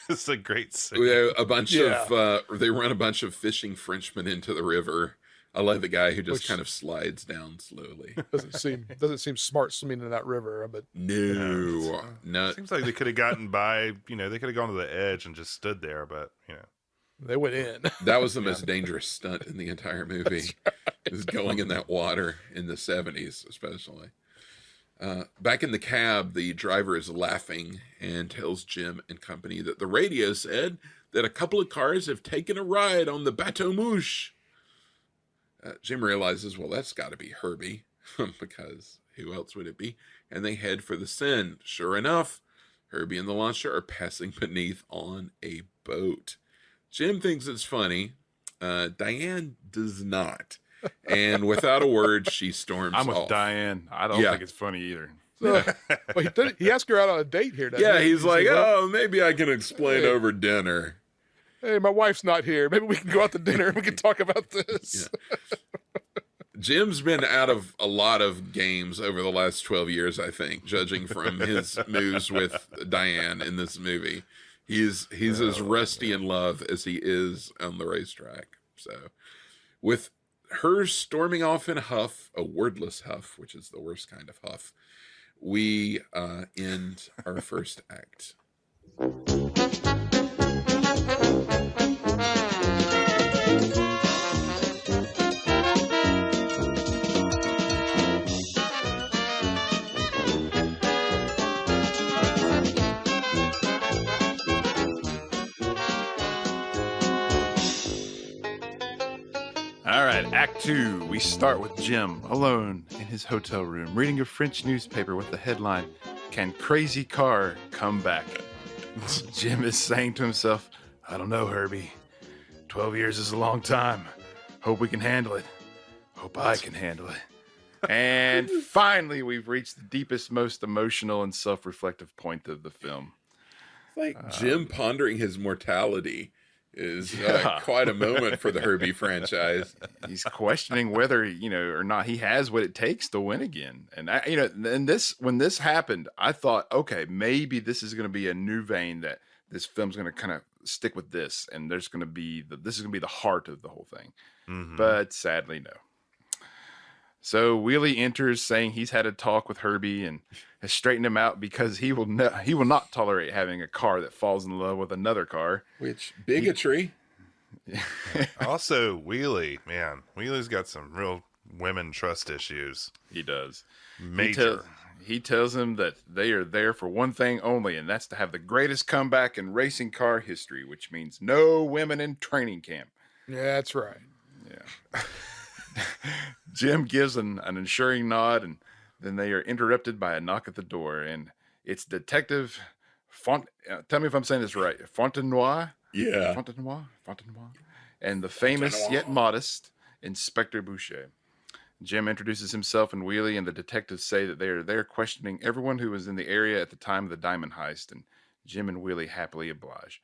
is a great scene. They run a bunch of fishing Frenchmen into the river. I like the guy who just kind of slides down slowly. doesn't seem smart swimming in that river, but No. Seems like they could have gotten by, they could have gone to the edge and just stood there, but, they went in. That was the most dangerous stunt in the entire movie. Is going in that water in the 70s, especially. Back in the cab, the driver is laughing and tells Jim and company that the radio said that a couple of cars have taken a ride on the Bateau Mouche. Jim realizes, well, that's got to be Herbie, because who else would it be? And they head for the Seine. Sure enough, Herbie and the Lancia are passing beneath on a boat. Jim thinks it's funny. Diane does not. And without a word, she storms off. I'm with Diane. I don't think it's funny either. So, well, he asked her out on a date here. Yeah, he? he's like, oh, maybe I can explain over dinner. Hey, my wife's not here. Maybe we can go out to dinner and we can talk about this. Yeah. Jim's been out of a lot of games over the last 12 years, I think, judging from his moves with Diane in this movie. He's as rusty in love as he is on the racetrack. So with her storming off in a huff, a wordless huff, which is the worst kind of huff, we end our first act. All right, Act 2. We start with Jim alone in his hotel room, reading a French newspaper with the headline, "Can Crazy Car Come Back?" Jim is saying to himself, "I don't know, Herbie. 12 years is a long time. Hope we can handle it. Hope I can handle it." And finally, we've reached the deepest, most emotional and self-reflective point of the film. Like Jim pondering his mortality is quite a moment for the Herbie franchise. He's questioning whether, or not he has what it takes to win again. And when this happened, I thought, okay, maybe this is going to be a new vein that this film's going to kind of stick with this, and this is going to be the heart of the whole thing. Mm-hmm. But sadly, no. So Wheelie enters, saying he's had a talk with Herbie and has straightened him out because he will not tolerate having a car that falls in love with another car. Which bigotry. Also, Wheelie's got some real women trust issues. He does. Major. he tells him that they are there for one thing only, and that's to have the greatest comeback in racing car history, which means no women in training camp. Yeah, that's right. Yeah. Jim gives an assuring nod, and then they are interrupted by a knock at the door, and it's Detective tell me if I'm saying this right. Fontenoy, Yeah. and the famous yet modest Inspector Boucher. Jim introduces himself and Wheelie, and the detectives say that they are there questioning everyone who was in the area at the time of the diamond heist, and Jim and Wheelie happily oblige.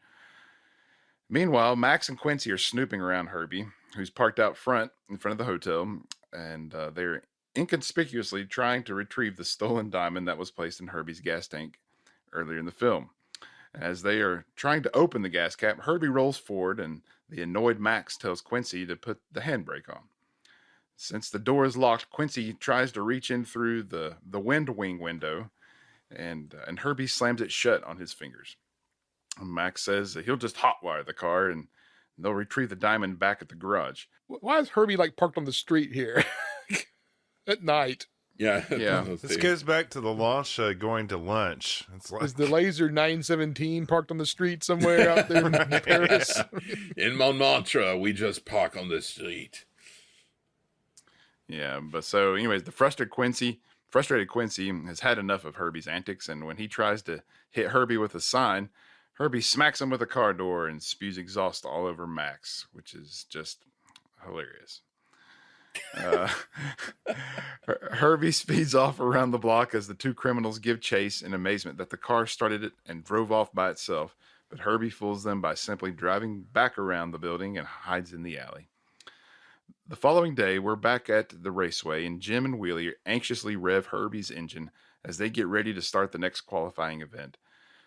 Meanwhile, Max and Quincy are snooping around Herbie, who's parked out front in front of the hotel, and they're inconspicuously trying to retrieve the stolen diamond that was placed in Herbie's gas tank earlier in the film. As they are trying to open the gas cap, Herbie rolls forward, and the annoyed Max tells Quincy to put the handbrake on. Since the door is locked, Quincy tries to reach in through the wind wing window, and Herbie slams it shut on his fingers. Max says that he'll just hotwire the car, and they'll retrieve the diamond back at the garage. Why is Herbie like parked on the street here at night? Yeah. Yeah. This goes back to the launch going to lunch. It's like Is the Laser 917 parked on the street somewhere out there in Paris? In Montmartre, we just park on the street. Yeah, but so anyways, the frustrated Quincy has had enough of Herbie's antics, and when he tries to hit Herbie with a sign, Herbie smacks him with a car door and spews exhaust all over Max, which is just hilarious. Herbie speeds off around the block as the two criminals give chase in amazement that the car started it and drove off by itself, but Herbie fools them by simply driving back around the building and hides in the alley. The following day, we're back at the raceway, and Jim and Wheelie anxiously rev Herbie's engine as they get ready to start the next qualifying event.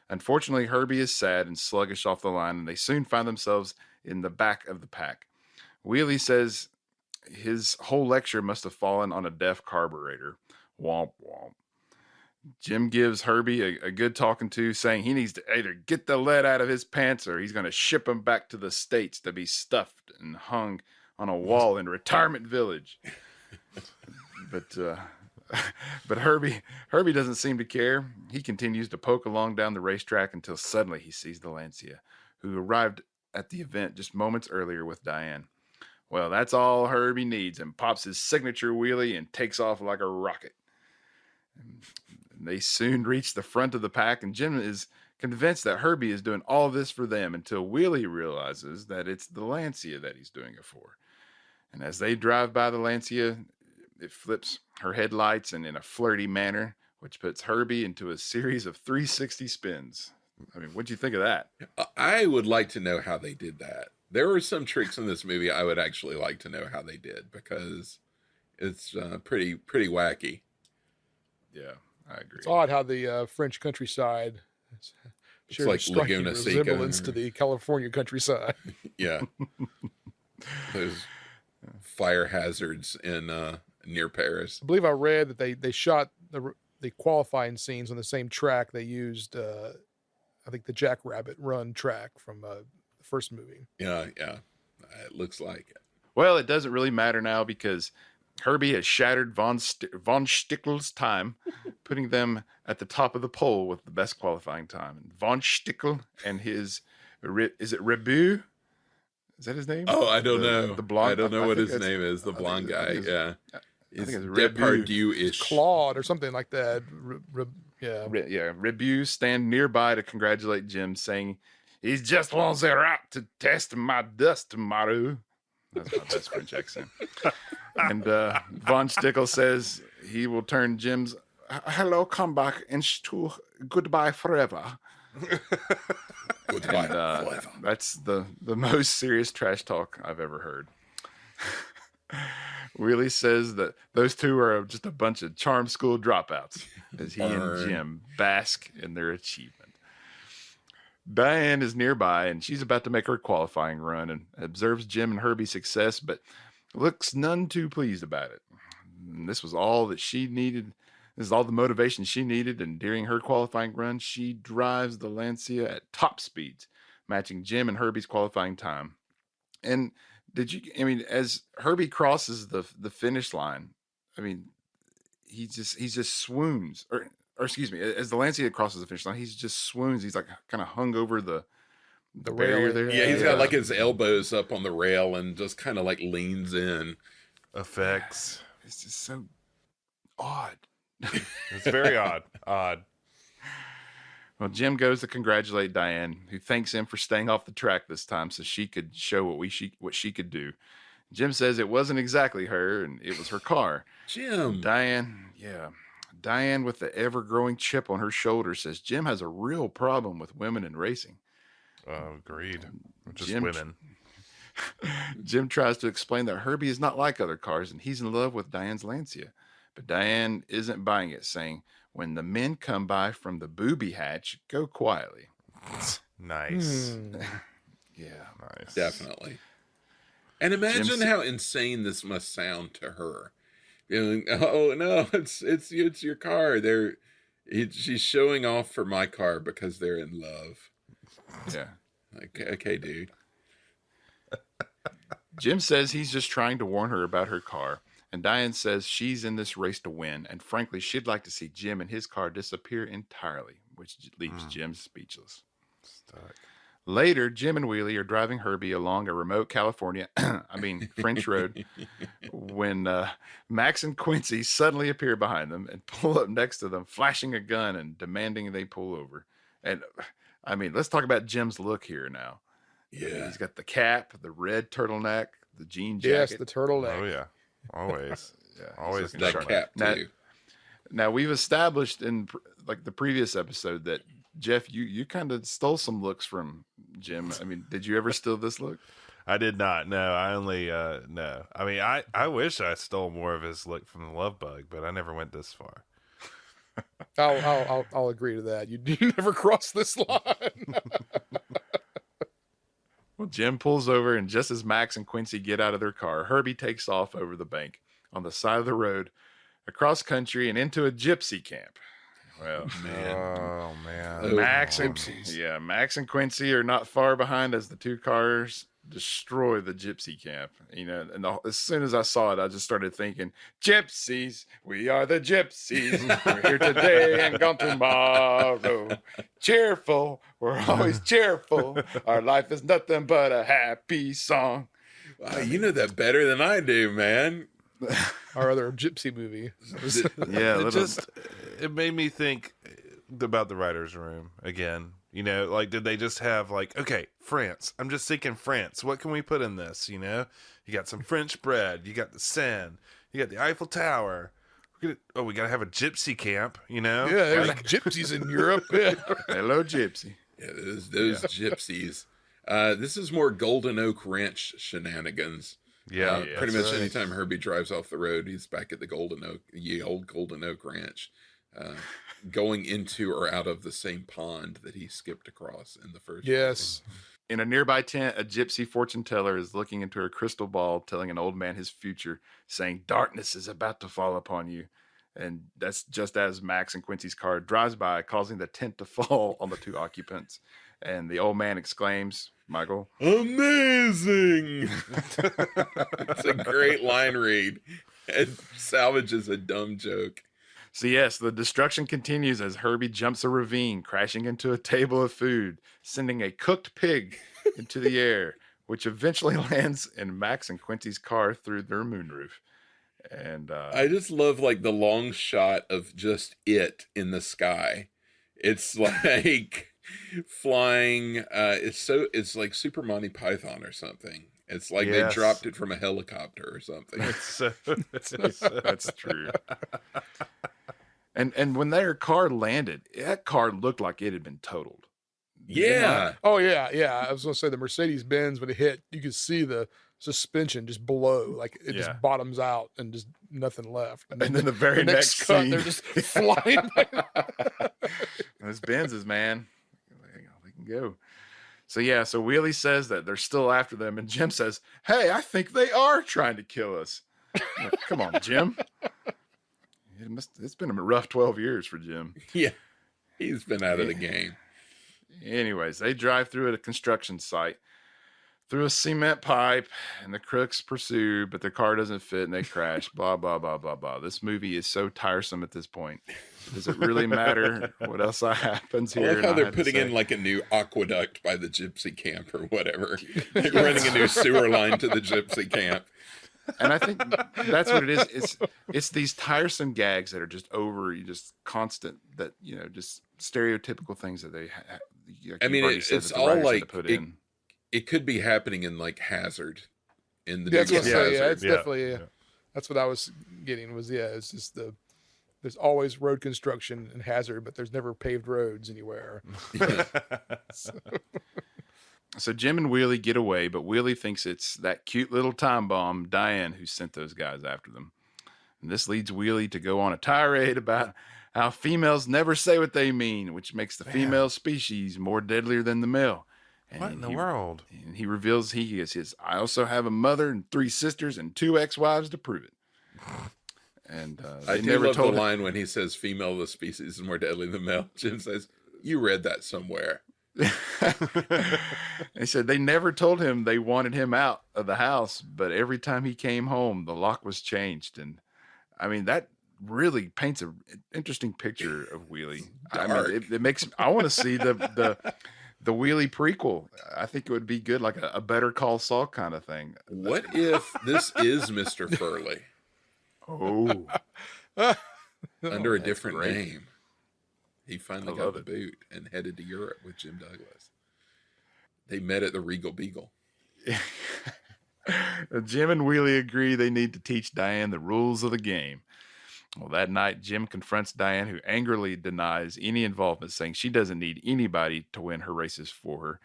Unfortunately, Herbie is sad and sluggish off the line, and they soon find themselves in the back of the pack. Wheelie says his whole lecture must have fallen on a deaf carburetor. Womp womp. Jim gives Herbie a good talking to, saying he needs to either get the lead out of his pants or he's going to ship him back to the States to be stuffed and hung on a wall in Retirement Village. But Herbie doesn't seem to care. He continues to poke along down the racetrack until suddenly he sees the Lancia, who arrived at the event just moments earlier with Diane. Well, that's all Herbie needs, and pops his signature wheelie and takes off like a rocket. And they soon reach the front of the pack, and Jim is convinced that Herbie is doing all this for them until Wheelie realizes that it's the Lancia that he's doing it for. And as they drive by the Lancia, it flips her headlights and in a flirty manner, which puts Herbie into a series of 360 spins. I mean, what'd you think of that? I would like to know how they did that. There were some tricks in this movie I would actually like to know how they did, because it's pretty wacky. Yeah, I agree. It's odd how the French countryside shares like a striking Laguna Seca resemblance or- to the California countryside. Yeah. There's fire hazards in near Paris. I believe I read that they shot the qualifying scenes on the same track they used. I think the Jackrabbit Run track from the first movie. Yeah. It looks like it. Well, it doesn't really matter now because Herbie has shattered von Stickel's time, putting them at the top of the poll with the best qualifying time. And von Stickel and his, is it Rebu? Is that his name? Oh, I don't know. The blonde. I don't know what think his it's- name is. The blonde guy. Yeah. I It's think it's Rebu. Depardieu-ish. Claude or something like that. Yeah. Rebu stand nearby to congratulate Jim, saying he's just on the route to test my dust tomorrow. That's my best French accent. And Von Stickel says he will turn Jim's hello comeback into goodbye forever. Goodbye. And, that's the most serious trash talk I've ever heard. Wheelie says that those two are just a bunch of charm school dropouts as he and Jim bask in their achievement. Diane is nearby and she's about to make her qualifying run and observes Jim and Herbie's success, but looks none too pleased about it. And this was all that she needed. This is all the motivation she needed, and during her qualifying run, she drives the Lancia at top speeds, matching Jim and Herbie's qualifying time. And as Herbie crosses the finish line, he just swoons, or excuse me, as the Lancia crosses the finish line, he's just swoons. He's like kind of hung over the barrier railing, there. Yeah, he's got like his elbows up on the rail and just kind of like leans in. Effects. It's just so odd. It's very odd. Well, Jim goes to congratulate Diane, who thanks him for staying off the track this time so she could show what she could do. Jim says it wasn't exactly her, and it was her car. Jim. Diane, with the ever-growing chip on her shoulder, says Jim has a real problem with women in racing. Agreed. Just Jim- women. Jim tries to explain that Herbie is not like other cars, and he's in love with Diane's Lancia. But Diane isn't buying it, saying, when the men come by from the booby hatch, go quietly. Nice. Yeah. Nice. Definitely. And imagine Jim's- how insane this must sound to her. You know, oh no, it's your car. She's showing off for my car because they're in love. Yeah. Okay, dude. Jim says he's just trying to warn her about her car, and Diane says she's in this race to win, and frankly, she'd like to see Jim and his car disappear entirely, which leaves Jim speechless. Stuck. Later, Jim and Wheelie are driving Herbie along a remote California, French road, when Max and Quincy suddenly appear behind them and pull up next to them, flashing a gun and demanding they pull over. And let's talk about Jim's look here now. Yeah. He's got the cap, the red turtleneck, the jean Yes, jacket. the turtleneck. Oh yeah. Always. Yeah, he's Always looking That sharp. cap Now- too. Now we've established in the previous episode that Jeff, you kind of stole some looks from Jim. I mean, did you ever steal this look? I did not. No, I only no. I mean, I wish I stole more of his look from the Love Bug, but I never went this far. I'll agree to that. You never cross this line. Well, Jim pulls over, and just as Max and Quincy get out of their car, Herbie takes off over the bank on the side of the road, across country, and into a gypsy camp. Well, Man. Oh man. Oh, Max and gypsies. Max and Quincy are not far behind as the two cars destroy the gypsy camp. You know, and as soon as I saw it, I just started thinking, "Gypsies, we are the gypsies. We're here today and gone tomorrow. Cheerful, we're always cheerful. Our life is nothing but a happy song." Wow, you know that better than I do, man. Our other gypsy movie. Yeah, It made me think about the writer's room again. You know, like, did they just have like, okay, France. I'm just thinking France. What can we put in this? You know, you got some French bread. You got the Seine. You got the Eiffel Tower. We got to have a gypsy camp. You know, Yeah, there's gypsies in Europe. Yeah. Hello, gypsy. Yeah, those gypsies. This is more Golden Oak Ranch shenanigans. yeah, Pretty much right. anytime Herbie drives off the road, he's back at the old Golden Oak Ranch, going into or out of the same pond that he skipped across in the first. Yes. In a nearby tent, a gypsy fortune teller is looking into her crystal ball, telling an old man his future, saying, "Darkness is about to fall upon you." And that's just as Max and Quincy's car drives by, causing the tent to fall on the two occupants. And the old man exclaims, Michael, Amazing! It's a great line read. It salvages a dumb joke. So yes, the destruction continues as Herbie jumps a ravine, crashing into a table of food, sending a cooked pig into the air, which eventually lands in Max and Quincy's car through their moonroof. And I just love like the long shot of just it in the sky. It's like flying. It's like Super Monty Python or something. It's like Yes. they dropped it from a helicopter or something. that's true. And when their car landed, that car looked like it had been totaled. Yeah. Oh yeah, yeah. I was gonna say the Mercedes Benz when it hit, you could see the suspension just below, like it Yeah. just bottoms out and just nothing left. And then the very next cut, scene, they're just flying. those Benzes, man, they can go. So yeah, so Wheelie says that they're still after them, and Jim says, "Hey, I think they are trying to kill us." Like, come on, Jim. It's been a rough 12 years for Jim. Yeah. He's been out of the game. Anyways, they drive through at a construction site. through a cement pipe, and the crooks pursue, but their car doesn't fit and they crash. Blah, blah, blah, blah, blah. This movie is so tiresome at this point. Does it really matter what else happens I here? like how And I they're had to putting say- in like a new aqueduct by the gypsy camp or whatever. Like running a new sewer line to the gypsy camp. And I think that's what it is. It's these tiresome gags that are just just constant, that, just stereotypical things that they I mean, it's all like put in. It could be happening in like Hazard in the That's Dukes what of I say. Yeah, Hazzard. it's definitely. That's what I was getting. Was it's just there's always road construction and hazard, but there's never paved roads anywhere. So Jim and Wheelie get away, but Wheelie thinks it's that cute little time bomb, Diane, who sent those guys after them. And this leads Wheelie to go on a tirade about how females never say what they mean, which makes the female species more deadlier than the male. And What in the world? And he reveals he is his. I also have a mother and 3 sisters and 2 ex-wives to prove it. And I they do never love told the him. line when he says female of the species is more deadly than male. Jim says, "You read that somewhere." They said they never told him they wanted him out of the house, but every time he came home, the lock was changed. And I mean, that really paints an interesting picture of Wheelie. I mean, it makes I want to see the Wheelie prequel. I think it would be good, like a Better Call Saul kind of thing. What if this is Mr. Furley Oh, under a that's different great. name? He finally I got love the it. boot and headed to Europe with Jim Douglas. They met at the Regal Beagle. Jim and Wheelie agree they need to teach Diane the rules of the game. Well, that night, Jim confronts Diane, who angrily denies any involvement, saying she doesn't need anybody to win her races for her.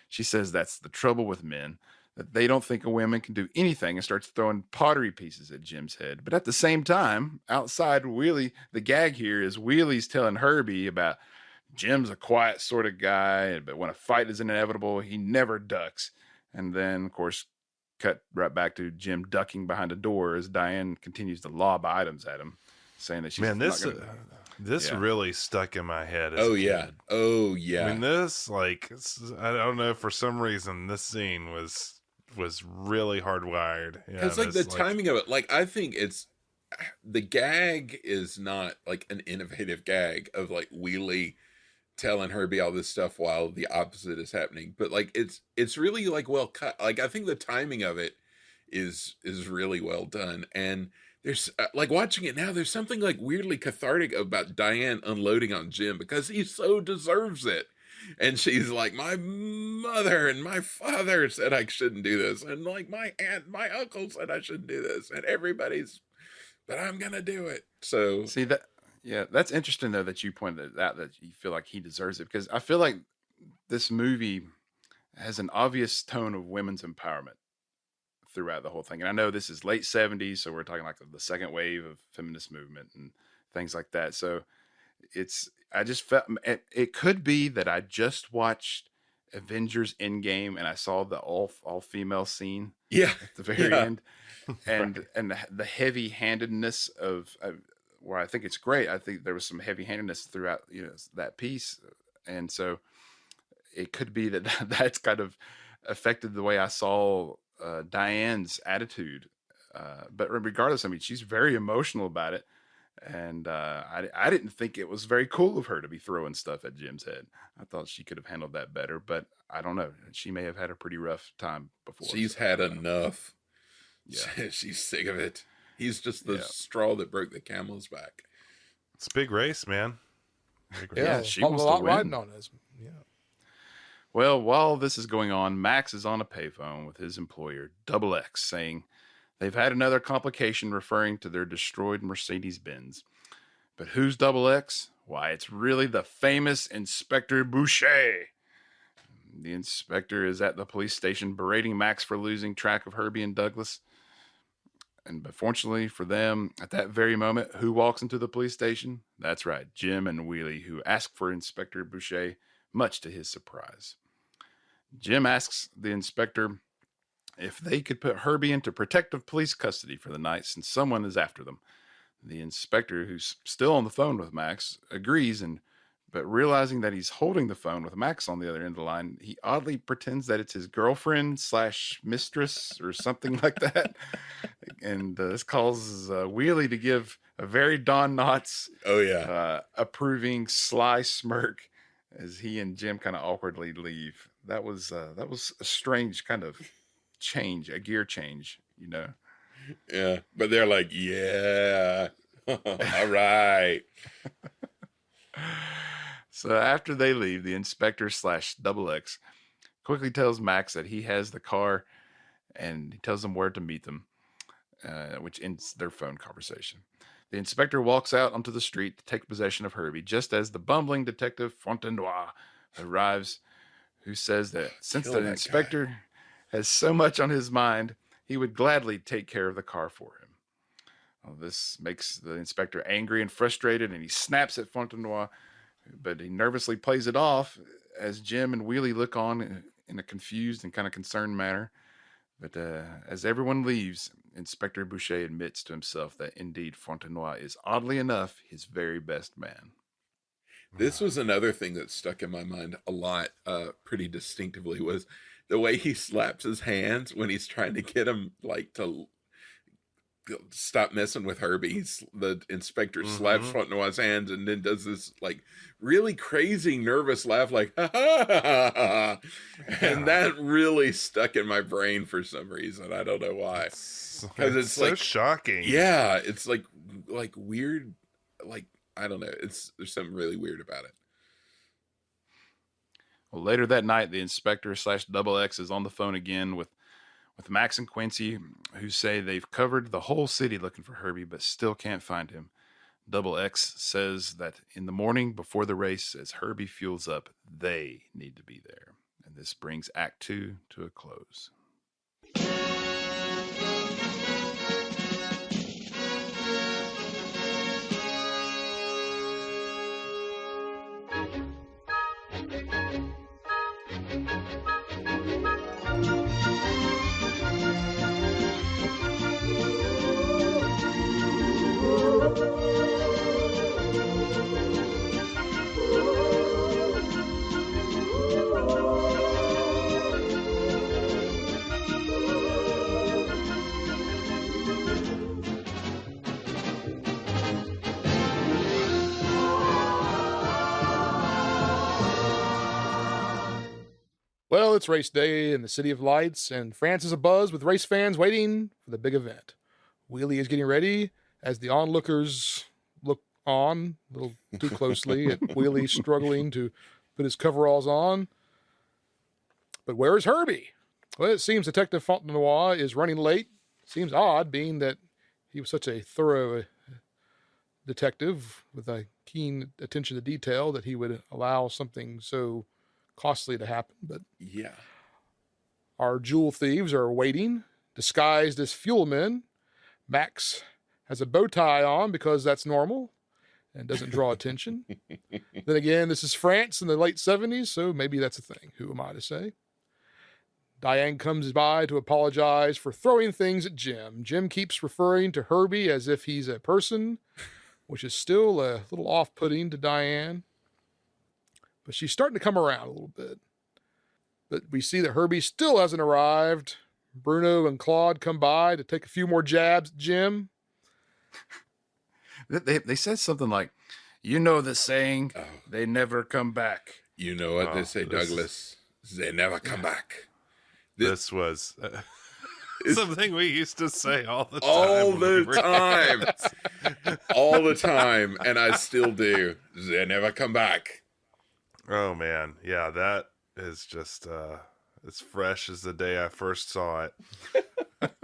She says that's the trouble with men, that they don't think a woman can do anything, and starts throwing pottery pieces at Jim's head. But at the same time, outside, Wheelie, the gag here is Wheelie's telling Herbie about Jim's a quiet sort of guy, but when a fight is inevitable, he never ducks. And then, of course, cut right back to Jim ducking behind a door as Diane continues to lob items at him, saying that she's Man, not gonna... this Yeah. really stuck in my head. As Oh a yeah. kid. Oh yeah. I mean, this I don't know, for some reason this scene was really hardwired. Yeah, Because like the timing of it, like I think it's the gag is not like an innovative gag of like Wheelie telling Herbie all this stuff while the opposite is happening, but like it's really like well cut. Like I think the timing of it is really well done, and there's like watching it now, there's something like weirdly cathartic about Diane unloading on Jim because he so deserves it. And she's like, my mother and my father said I shouldn't do this. And like my aunt, my uncle said I shouldn't do this. And but I'm going to do it. So See that? Yeah, that's interesting though that you pointed out that you feel like he deserves it, because I feel like this movie has an obvious tone of women's empowerment throughout the whole thing. And I know this is late 70s, so we're talking like the second wave of feminist movement and things like that. So I just felt it could be that I just watched Avengers Endgame and I saw the all female scene yeah, at the very Yeah. end, and the heavy handedness of where I think it's great. I think there was some heavy handedness throughout that piece, and so it could be that that's kind of affected the way I saw Diane's attitude. But regardless, I mean, she's very emotional about it. And I didn't think it was very cool of her to be throwing stuff at Jim's head. I thought she could have handled that better, but I don't know. She may have had a pretty rough time before. she's so, had enough. Yeah. She's sick of it. He's just the Yeah. straw that broke the camel's back. It's a big race, man. Big race. Yeah, she a wants to lot win. riding on us. Yeah. Well, while this is going on, Max is on a payphone with his employer, Double X, saying they've had another complication, referring to their destroyed Mercedes-Benz. But who's Double X? Why, it's really the famous Inspector Boucher. The inspector is at the police station berating Max for losing track of Herbie and Douglas. And fortunately for them, at that very moment, who walks into the police station? That's right, Jim and Wheelie, who ask for Inspector Boucher, much to his surprise. Jim asks the inspector if they could put Herbie into protective police custody for the night since someone is after them. The inspector, who's still on the phone with Max, agrees, and But realizing that he's holding the phone with Max on the other end of the line, he oddly pretends that it's his girlfriend / mistress or something like that. And this causes Wheelie to give a very Don Knotts approving sly smirk as he and Jim kind of awkwardly leave. That was a strange kind of change, a gear change, you know. Yeah, but they're like, yeah, all right. So after they leave, the inspector / Double X quickly tells Max that he has the car, and he tells them where to meet them, which ends their phone conversation. The inspector walks out onto the street to take possession of Herbie, just as the bumbling detective Fontenoy arrives, who says that since the inspector has so much on his mind, he would gladly take care of the car for him. Well, this makes the inspector angry and frustrated, and he snaps at Fontenoy, but he nervously plays it off as Jim and Wheelie look on in a confused and kind of concerned manner. But as everyone leaves, Inspector Boucher admits to himself that indeed Fontenoy is, oddly enough, his very best man. This was another thing that stuck in my mind a lot, pretty distinctively, was the way he slaps his hands when he's trying to get him like to stop messing with Herbie. The inspector slaps Fontenoy's hands and then does this like really crazy nervous laugh, like ha ha ha ha, and that really stuck in my brain for some reason. I don't know why, because it's so like shocking. Yeah, it's like weird, like I don't know. There's something really weird about it. Well, later that night, the inspector / Double X is on the phone again with Max and Quincy, who say they've covered the whole city looking for Herbie, but still can't find him. Double X says that in the morning before the race, as Herbie fuels up, they need to be there. And this brings Act 2 to a close. Well, it's race day in the City of Lights, and France is abuzz with race fans waiting for the big event. Wheelie is getting ready as the onlookers look on a little too closely at Wheelie struggling to put his coveralls on. But where is Herbie? Well, it seems Detective Fontenoy is running late. Seems odd, being that he was such a thorough detective with a keen attention to detail, that he would allow something so costly to happen. But yeah, our jewel thieves are waiting, disguised as fuel men. Max has a bow tie on because that's normal and doesn't draw attention. Then again, this is France in the late 70s, so maybe that's a thing. Who am I to say? Diane comes by to apologize for throwing things at Jim. Jim keeps referring to Herbie as if he's a person, which is still a little off-putting to Diane. But she's starting to come around a little bit. But we see that Herbie still hasn't arrived. Bruno and Claude come by to take a few more jabs at Jim. They said something like, you know the saying, they never come back. You know what they say, Douglas? They never come back. This was something we used to say all the time. All the time. And I still do. They never come back. Oh, man. Yeah, that is just as fresh as the day I first saw it.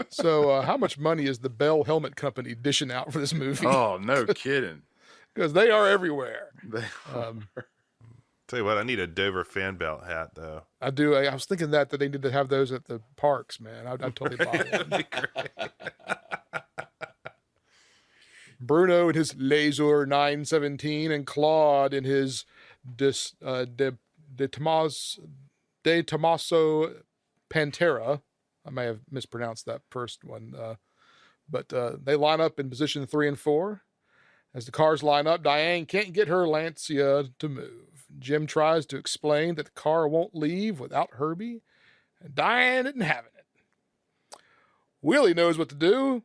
So how much money is the Bell Helmet Company dishing out for this movie? Oh, no kidding. Because they are everywhere. Tell you what, I need a Dover fan belt hat, though. I do. I was thinking that they need to have those at the parks, man. I'd totally buy one. That'd be great. Bruno in his Laser 917 and Claude in his De Tomaso Pantera. I may have mispronounced that first one. But they line up in position 3 and 4. As the cars line up, Diane can't get her Lancia to move. Jim tries to explain that the car won't leave without Herbie, and Diane isn't having it. Willie knows what to do.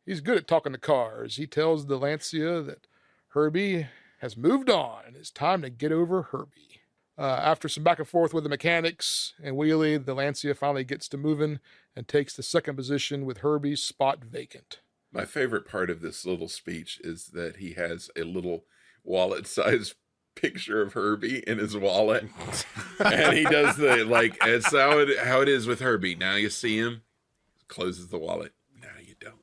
He's good at talking to cars. He tells the Lancia that Herbie has moved on and it's time to get over Herbie. After some back and forth with the mechanics and Wheelie, the Lancia finally gets to moving and takes the second position with Herbie's spot vacant. My favorite part of this little speech is that he has a little wallet-sized picture of Herbie in his wallet. And he does the, like, it's how it is with Herbie. Now you see him, closes the wallet. Now you don't.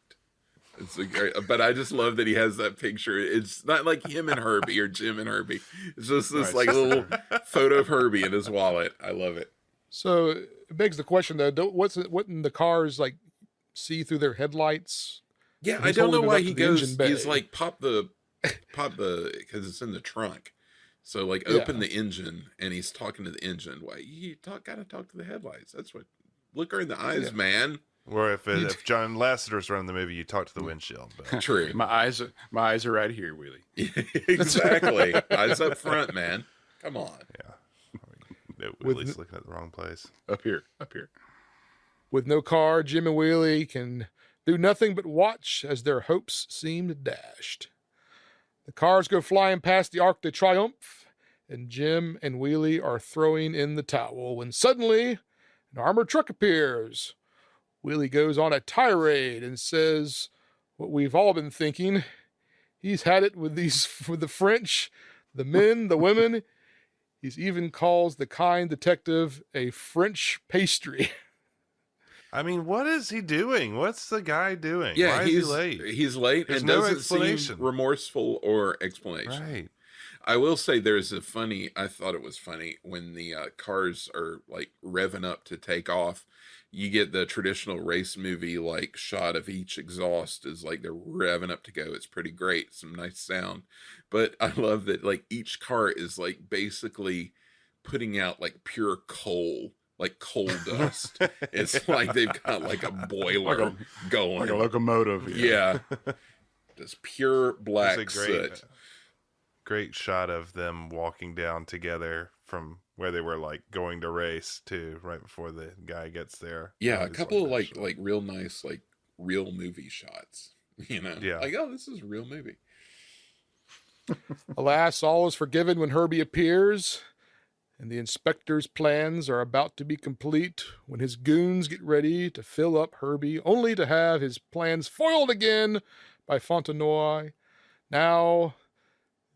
It's a great, but I just love that he has that picture. It's not like him and Herbie or Jim and Herbie. It's just this like little photo of Herbie in his wallet. I love it. So it begs the question though, wouldn't the cars like see through their headlights? Yeah, I don't know why he goes. He's like pop the because it's in the trunk. So like open the engine and he's talking to the engine. Why you gotta talk to the headlights? That's what. Look her in the eyes, man. Or if John Lasseter's running the movie, you talk to the windshield. But. True. My eyes are right here, Wheelie. Exactly. Eyes up front, man. Come on. Yeah. No, Willie's looking at the wrong place. Up here. With no car, Jim and Wheelie can do nothing but watch as their hopes seemed dashed. The cars go flying past the Arc de Triomphe, and Jim and Wheelie are throwing in the towel when suddenly an armored truck appears. Wheelie goes on a tirade and says what we've all been thinking. He's had it with the French, the men, the women. He's even calls the kind detective a French pastry. I mean, what is he doing? What's the guy doing? Yeah, Why is he late? He's late. There's and no doesn't explanation. seem remorseful or explanation. Right. I will say I thought it was funny when the cars are like revving up to take off. You get the traditional race movie like shot of each exhaust is like they're revving up to go. It's pretty great. Some nice sound. But I love that like each car is like basically putting out like pure coal, like coal dust. It's like they've got like a boiler going. Like a locomotive. Yeah. Just pure black soot. Great shot of them walking down together from where they were like going to race to right before the guy gets there. Yeah, a couple of like real nice like real movie shots. You know, like this is a real movie. Alas, all is forgiven when Herbie appears, and the inspector's plans are about to be complete when his goons get ready to fill up Herbie, only to have his plans foiled again by Fontenoy. Now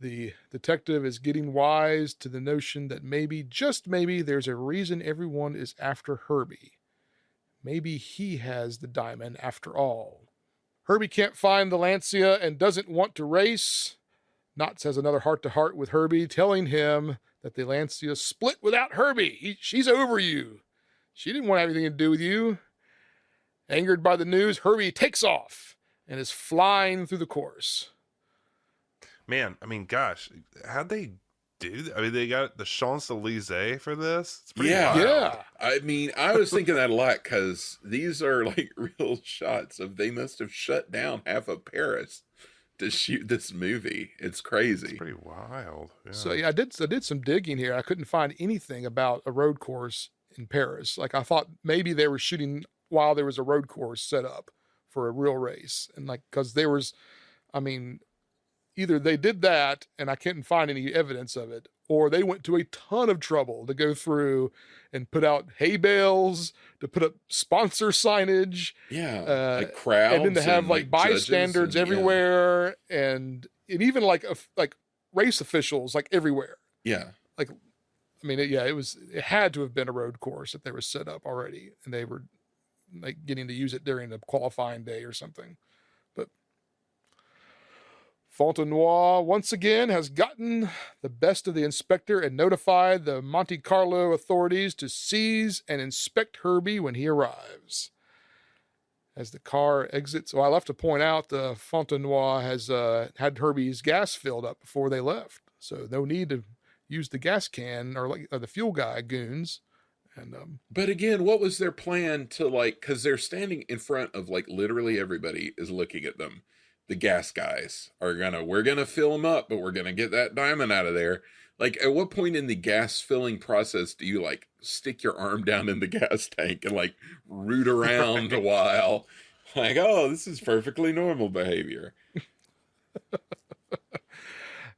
the detective is getting wise to the notion that maybe, just maybe, there's a reason everyone is after Herbie. Maybe he has the diamond after all. Herbie can't find the Lancia and doesn't want to race. Knotts has another heart-to-heart with Herbie, telling him that the Lancia split without Herbie. She's over you. She didn't want anything to do with you. Angered by the news, Herbie takes off and is flying through the course. Man, I mean, gosh, how'd they do that? I mean, they got the Champs-Élysées for this? It's pretty wild. Yeah. I mean, I was thinking that a lot because these are like real shots of they must have shut down half of Paris to shoot this movie. It's crazy. It's pretty wild. Yeah. So yeah, I did some digging here. I couldn't find anything about a road course in Paris. Like I thought maybe they were shooting while there was a road course set up for a real race. And like, cause there was, I mean, either they did that and I couldn't find any evidence of it, or they went to a ton of trouble to go through and put out hay bales, to put up sponsor signage. Yeah. Like crowds. And then to have like bystanders everywhere. Yeah. And even like race officials, like everywhere. Yeah. Like, I mean, it had to have been a road course that they were set up already and they were like getting to use it during the qualifying day or something. But Fontenoy once again has gotten the best of the inspector and notified the Monte Carlo authorities to seize and inspect Herbie when he arrives. As the car exits, I left to point out the Fontenoy has had Herbie's gas filled up before they left, so no need to use the gas can or the fuel guy goons. And but again, what was their plan to like? Because they're standing in front of like literally everybody is looking at them. the gas guys we're gonna fill them up, but we're gonna get that diamond out of there. Like, at what point in the gas filling process do you like stick your arm down in the gas tank and like root around a while? Like, oh, this is perfectly normal behavior.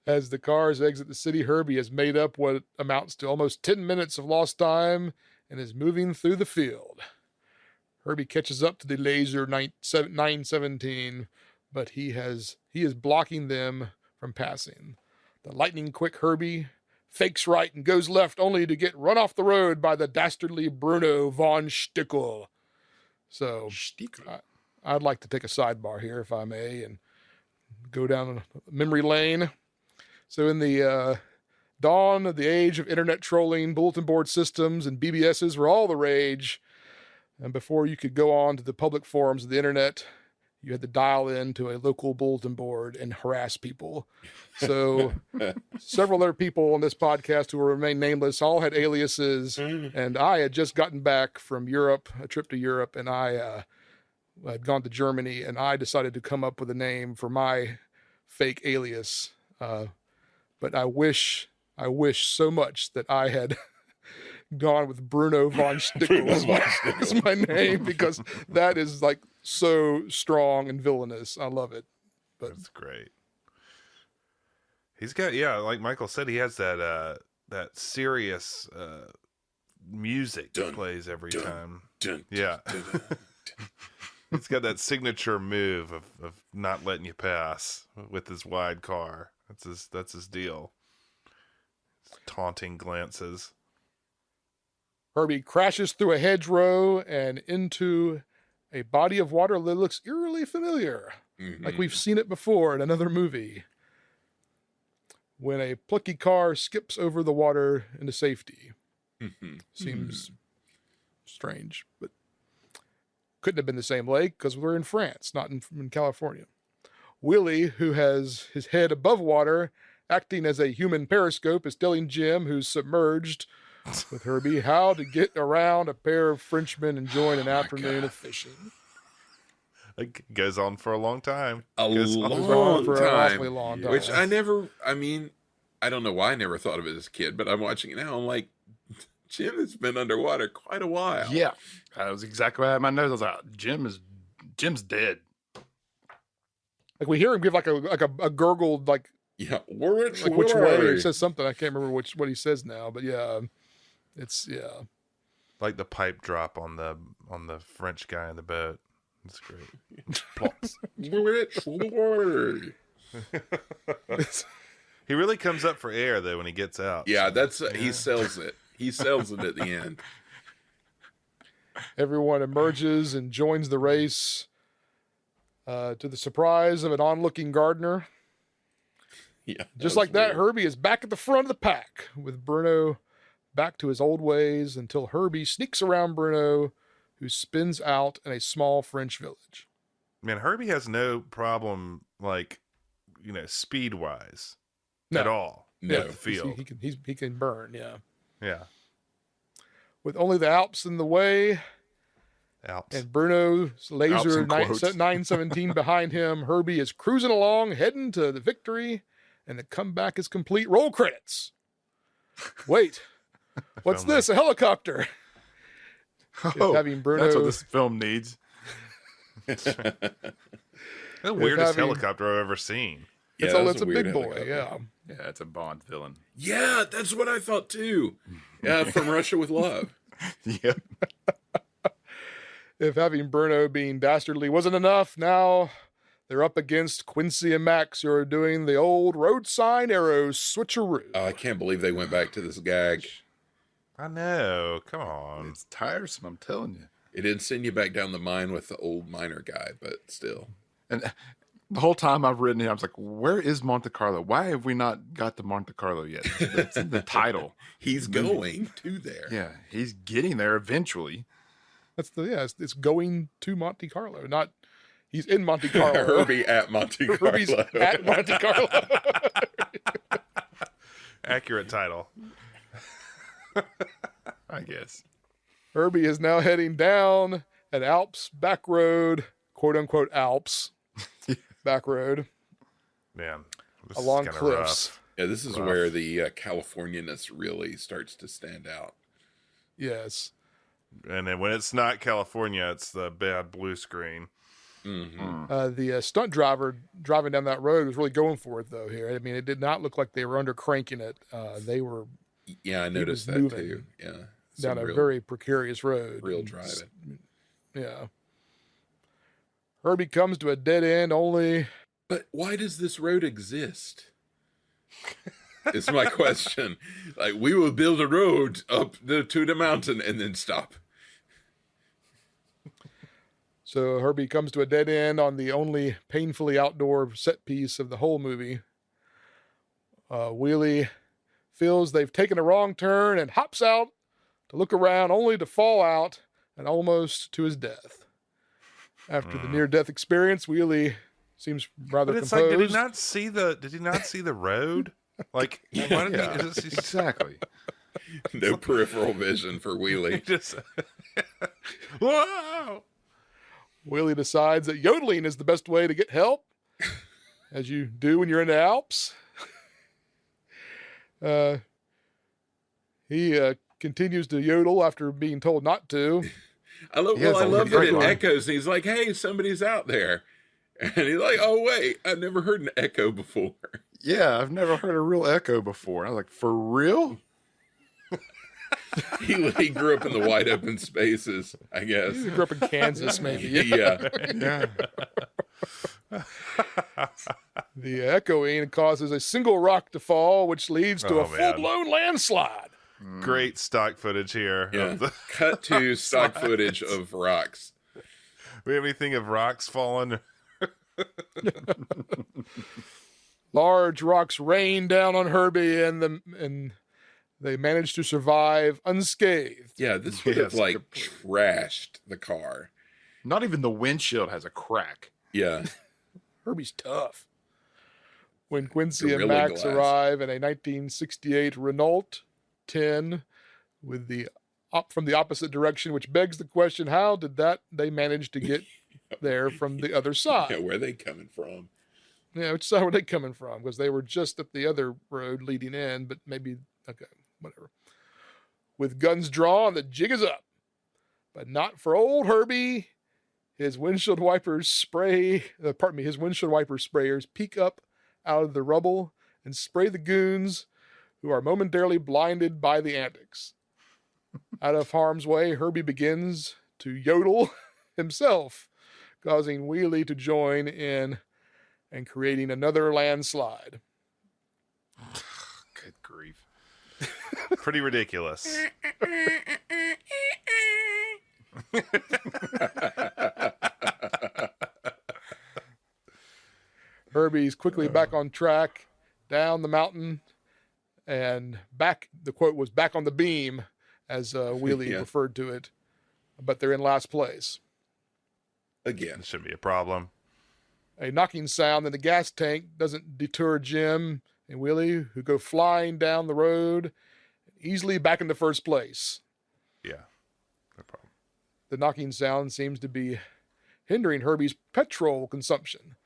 As the cars exit the city, Herbie has made up what amounts to almost 10 minutes of lost time and is moving through the field. Herbie catches up to the laser 917, but he is blocking them from passing. The lightning-quick Herbie fakes right and goes left, only to get run off the road by the dastardly Bruno von Stickel. So I'd like to take a sidebar here, if I may, and go down memory lane. So in the dawn of the age of internet trolling, bulletin board systems and BBSs were all the rage. And before you could go on to the public forums of the internet, you had to dial in to a local bulletin board and harass people. So several other people on this podcast who will remain nameless all had aliases. And I had just gotten back from Europe, a trip to Europe, and I had gone to Germany, and I decided to come up with a name for my fake alias. But I wish so much that I had gone with Bruno von Stickel as my name, because that is like so strong and villainous. I love it. But that's great. He's got, like Michael said, he has that serious music that plays every time. Yeah. He's got that signature move of not letting you pass with his wide car. That's his deal. Taunting glances. Herbie crashes through a hedgerow and into a body of water that looks eerily familiar, like we've seen it before in another movie. When a plucky car skips over the water into safety. Seems strange, but couldn't have been the same lake because we're in France, not in California. Willie, who has his head above water, acting as a human periscope, is telling Jim, who's submerged with Herbie, how to get around a pair of Frenchmen enjoying an afternoon of fishing. It goes on for a long time. A long time. Which I don't know why I never thought of it as a kid, but I'm watching it now. I'm like, Jim has been underwater quite a while. Yeah, that was exactly what I had in my nose. I was like, Jim's dead. Like we hear him give like a gurgled like which way he says something. I can't remember what he says now, but it's like the pipe drop on the French guy in the boat. It's great. He really comes up for air though when he gets out. Yeah, he sells it. He sells it at the end. Everyone emerges and joins the race, to the surprise of an onlooking gardener. Yeah, just like that, Herbie is back at the front of the pack, with Bruno back to his old ways until Herbie sneaks around Bruno, who spins out in a small French village. Man, Herbie has no problem, speed-wise at all. No, the field. He can burn. Yeah. Yeah. With only the Alps in the way, and Bruno's laser 917 behind him, Herbie is cruising along, heading to the victory, and the comeback is complete. Roll credits. Wait, what's this? A helicopter. Oh, having Bruno, that's what this film needs. The weirdest helicopter I've ever seen. Yeah, it's a big boy. Yeah, it's a Bond villain. Yeah, that's what I thought too. Yeah, from Russia with Love. Yeah. If having Bruno being dastardly wasn't enough, now they're up against Quincy and Max, who are doing the old road sign arrow switcheroo. I can't believe they went back to this gag. I know. Come on. It's tiresome, I'm telling you. It didn't send you back down the mine with the old miner guy, but still. And the whole time I've written it, I was like, where is Monte Carlo? Why have we not got to Monte Carlo yet? It's in the title. He's going to there. Yeah, he's getting there eventually. It's going to Monte Carlo, not he's in Monte Carlo. Herbie at Monte Carlo. Herbie's at Monte Carlo. Accurate title. I guess. Herbie is now heading down an Alps back road, quote unquote Alps, back road Man, this along is kinda cliffs. rough. Yeah, this is Rough. where the Californianess really starts to stand out. Yes. And then when it's not California, it's the bad blue screen. Mm-hmm. The stunt driver driving down that road was really going for it, though, here. I mean, it did not look like they were under cranking it. They were Yeah, I noticed was that moving too. Yeah, down some a real, very precarious road. real And driving. Yeah. Herbie comes to a dead end only. But why does this road exist? Is my question. Like, we will build a road up to the mountain and then stop. So Herbie comes to a dead end on the only painfully outdoor set piece of the whole movie. Wheelie feels they've taken a wrong turn and hops out to look around, only to fall out and almost to his death. After the near-death experience, Wheelie seems rather But it's composed. like, did he not see the road? Like, why did Yeah, he just exactly. No peripheral vision for he Wheelie. just whoa? Wheelie decides that yodeling is the best way to get help, as you do when you're in the Alps. He continues to yodel after being told not to. I love, He has well, I a love that great it line. echoes. And he's like, "Hey, somebody's out there," and he's like, "Oh wait, I've never heard an echo before." Yeah, I've never heard a real echo before. I was like, for real? He grew up in the wide open spaces, I guess. He grew up in Kansas, maybe. Yeah. Yeah. The echoing causes a single rock to fall, which leads to Oh, a man. full-blown landslide. Great stock footage here. Yeah. Of the, Cut to stock footage of rocks. we have anything of rocks falling? Large rocks rain down on Herbie, and they manage to survive unscathed. Yeah, this would have Yes, like completely. trashed the car. Not even the windshield has a crack. Yeah. Herbie's tough. When Quincy and Gorilla Max Glass. arrive in a 1968 Renault 10 with the from the opposite direction, which begs the question: how did they manage to get there from the other side? Yeah, where are they coming from? Yeah, which side were they coming from? Because they were just up the other road leading in, but maybe, okay, whatever. With guns drawn, the jig is up. But not for old Herbie. His windshield wipers his windshield wiper sprayers peek up out of the rubble and spray the goons who are momentarily blinded by the antics. Out of harm's way, Herbie begins to yodel himself, causing Wheelie to join in and creating another landslide. Good grief. Pretty ridiculous. Herbie's quickly back on track, down the mountain, and back. The quote was "back on the beam," as Wheelie Yeah. referred to it. But they're in last place. Again. It shouldn't be a problem. A knocking sound in the gas tank doesn't deter Jim and Wheelie, who go flying down the road, easily back into first place. Yeah, no problem. The knocking sound seems to be hindering Herbie's petrol consumption.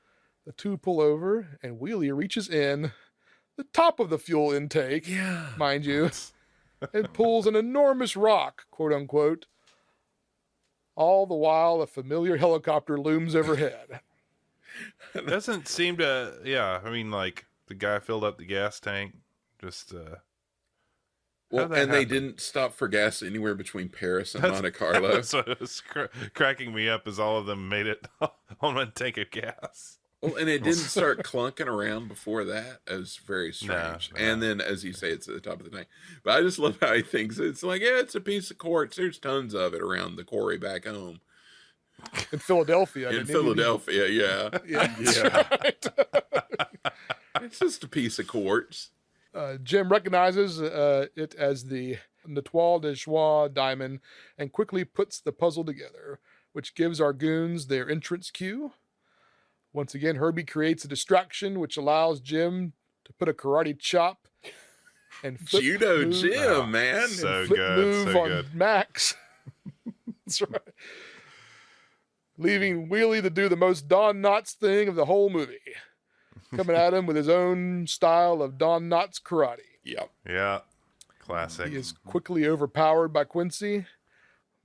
The two pull over, and Wheelie reaches in the top of the fuel intake, Yeah. mind you, and pulls an enormous rock, quote unquote. All the while, a familiar helicopter looms overhead. It doesn't seem to. Yeah, I mean, like the guy filled up the gas tank. Just Well, How'd that and they happen? didn't stop for gas anywhere between Paris and That's- Monte Carlo. that's what was cracking me up. Is all of them made it on one tank of gas. Well, and it didn't start clunking around before that. It was very strange. No. And then, as you say, it's at the top of the tank. But I just love how he thinks it's like, yeah, it's a piece of quartz. There's tons of it around the quarry back home In Philadelphia. in didn't he? Philadelphia. Yeah, Yeah, that's Yeah. right. it's just a piece of quartz. Jim recognizes it as the Netoile de Joie diamond and quickly puts the puzzle together, which gives our goons their entrance cue. Once again, Herbie creates a distraction, which allows Jim to put a karate chop and flip Judo move, Jim, Oh, man. so flip good, move so on good. Max. That's right. leaving Wheelie to do the most Don Knotts thing of the whole movie, coming at him with his own style of Don Knotts karate. Yep. Yeah. Classic. He is quickly overpowered by Quincy.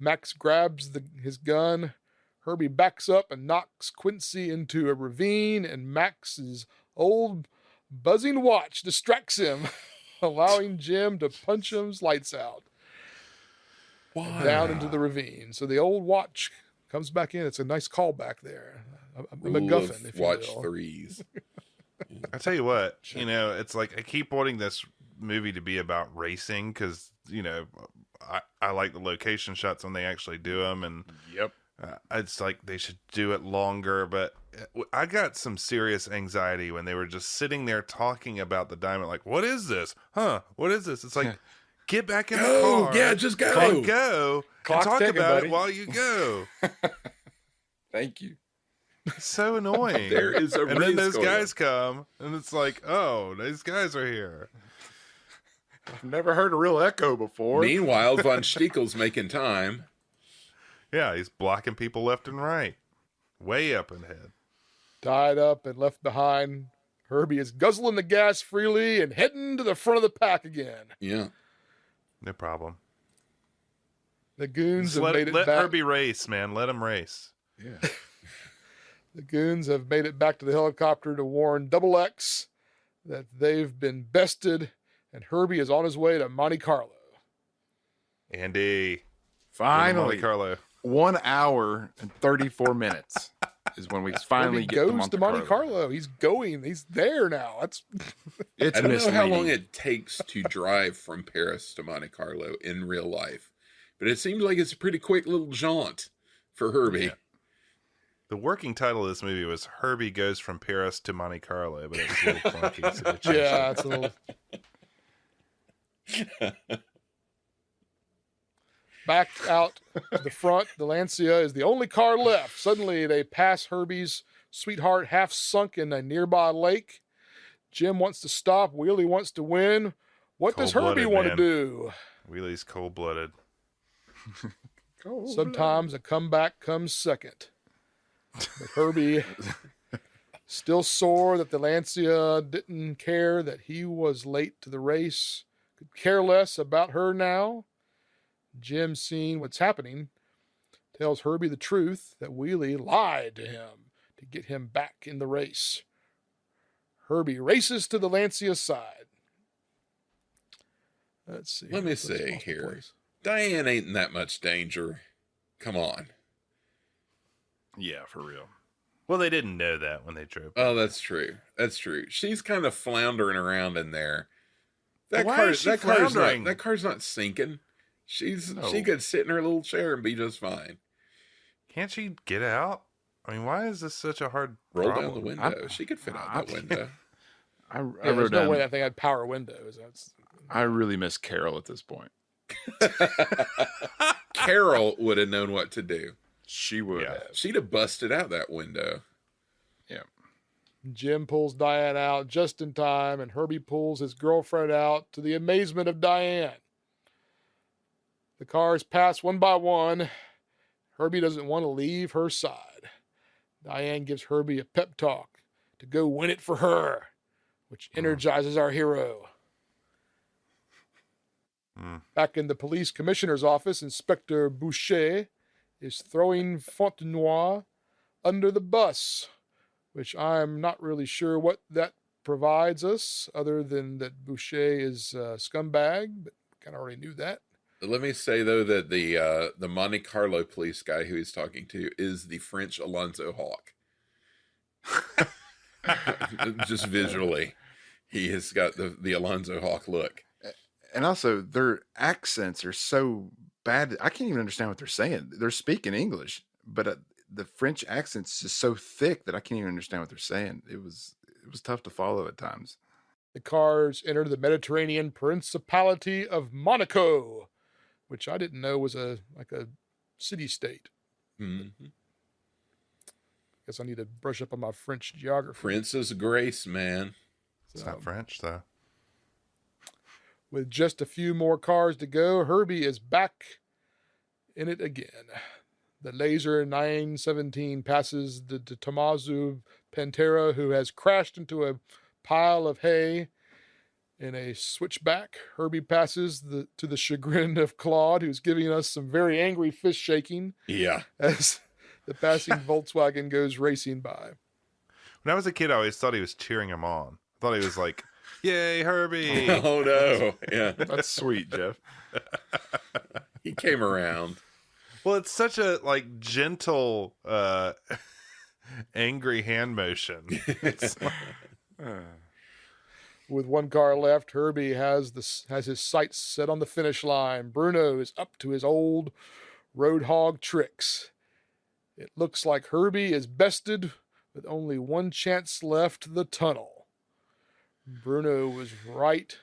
Max grabs his gun. Herbie backs up and knocks Quincy into a ravine, and Max's old buzzing watch distracts him, allowing Jim to punch him's lights out. Why? Down into the ravine. So the old watch comes back in. It's a nice callback there. A Rule MacGuffin, of if you watch will. threes. I tell you what, it's like I keep wanting this movie to be about racing because, I like the location shots when they actually do them. And Yep. it's like they should do it longer. But I got some serious anxiety when they were just sitting there talking about the diamond. Like, what is this? Huh? What is this? It's like, get back in the Go! car. Yeah, just go. And go. Clock's And talk ticking, about buddy. it while you go. Thank you. It's so annoying. There is a and race then those going guys come, and it's like, oh, these guys are here. I've never heard a real echo before. Meanwhile, Von Stiekel's making time. Yeah, he's blocking people left and right, way up ahead. Tied up and left behind, Herbie is guzzling the gas freely and heading to the front of the pack again. Yeah. No problem. The goons Just have made it let back. Herbie race, man. Let him race. Yeah. The goons have made it back to the helicopter to warn Double X that they've been bested, and Herbie is on his way to Monte Carlo. Andy, Finally, Monte Carlo. 1 hour and 34 minutes is when we finally Herbie get goes to Monte Carlo. He's going. He's there now. That's It's I don't know how long misleading. it takes to drive from Paris to Monte Carlo in real life, but it seems like it's a pretty quick little jaunt for Herbie. Yeah. The working title of this movie was Herbie Goes from Paris to Monte Carlo, but it was a little clunky. So they changed yeah. it. It's a little. Back out to the front, the Lancia is the only car left. Suddenly, they pass Herbie's sweetheart half sunk in a nearby lake. Jim wants to stop. Wheelie wants to win. What does Herbie Cold-blooded, want to man. do? Wheelie's cold-blooded. Sometimes a comeback comes second. But Herbie, still sore that the Lancia didn't care that he was late to the race, could care less about her now. Jim, seeing what's happening, tells Herbie the truth that Wheelie lied to him to get him back in the race. Herbie races to the Lancia's side. Let's see. Let me Let's see pause the here. place. Diane ain't in that much danger. Come on. Yeah, for real. Well, they didn't know that when they drove. Oh, that's true. That's true. She's kind of floundering around in there. That Why car, is she that car's not, floundering? that car's not sinking. She No. could sit in her little chair and be just fine. Can't she get out? I mean, why is this such a hard Roll problem? down the window. She could fit out that window. I Yeah, wrote there's no down, way that thing had power windows. That's I really miss Carol at this point. Carol would have known what to do. She would Yeah. have. She'd have busted out that window. Yeah. Jim pulls Diane out just in time, and Herbie pulls his girlfriend out to the amazement of Diane. The cars pass one by one. Herbie doesn't want to leave her side. Diane gives Herbie a pep talk to go win it for her, which energizes our hero. Back in the police commissioner's office, Inspector Boucher is throwing Fontenoy under the bus, which I'm not really sure what that provides us, other than that Boucher is a scumbag, but kind of already knew that. Let me say though that the Monte Carlo police guy who he's talking to is the French Alonzo Hawk. Just visually, he has got the Alonzo Hawk look. And also, their accents are so bad. I can't even understand what they're saying. They're speaking English, but the French accent's just so thick that I can't even understand what they're saying. It was tough to follow at times. The cars enter the Mediterranean Principality of Monaco, which I didn't know was a city-state. Mm-hmm. Guess I need to brush up on my French geography. Princess Grace, man. It's not French, though. With just a few more cars to go, Herbie is back in it again. The Laser 917 passes the Tommaso Pantera, who has crashed into a pile of hay in a switchback. Herbie passes to the chagrin of Claude, who's giving us some very angry fist shaking. Yeah. As the passing Volkswagen goes racing by. When I was a kid, I always thought he was cheering him on. I thought he was like, "Yay, Herbie!" Oh no. Yeah. That's sweet, Jeff. He came around. Well, it's such a like gentle, angry hand motion. It's like, With one car left, Herbie has his sights set on the finish line. Bruno is up to his old road hog tricks. It looks like Herbie is bested with only one chance left, the tunnel. Bruno was right.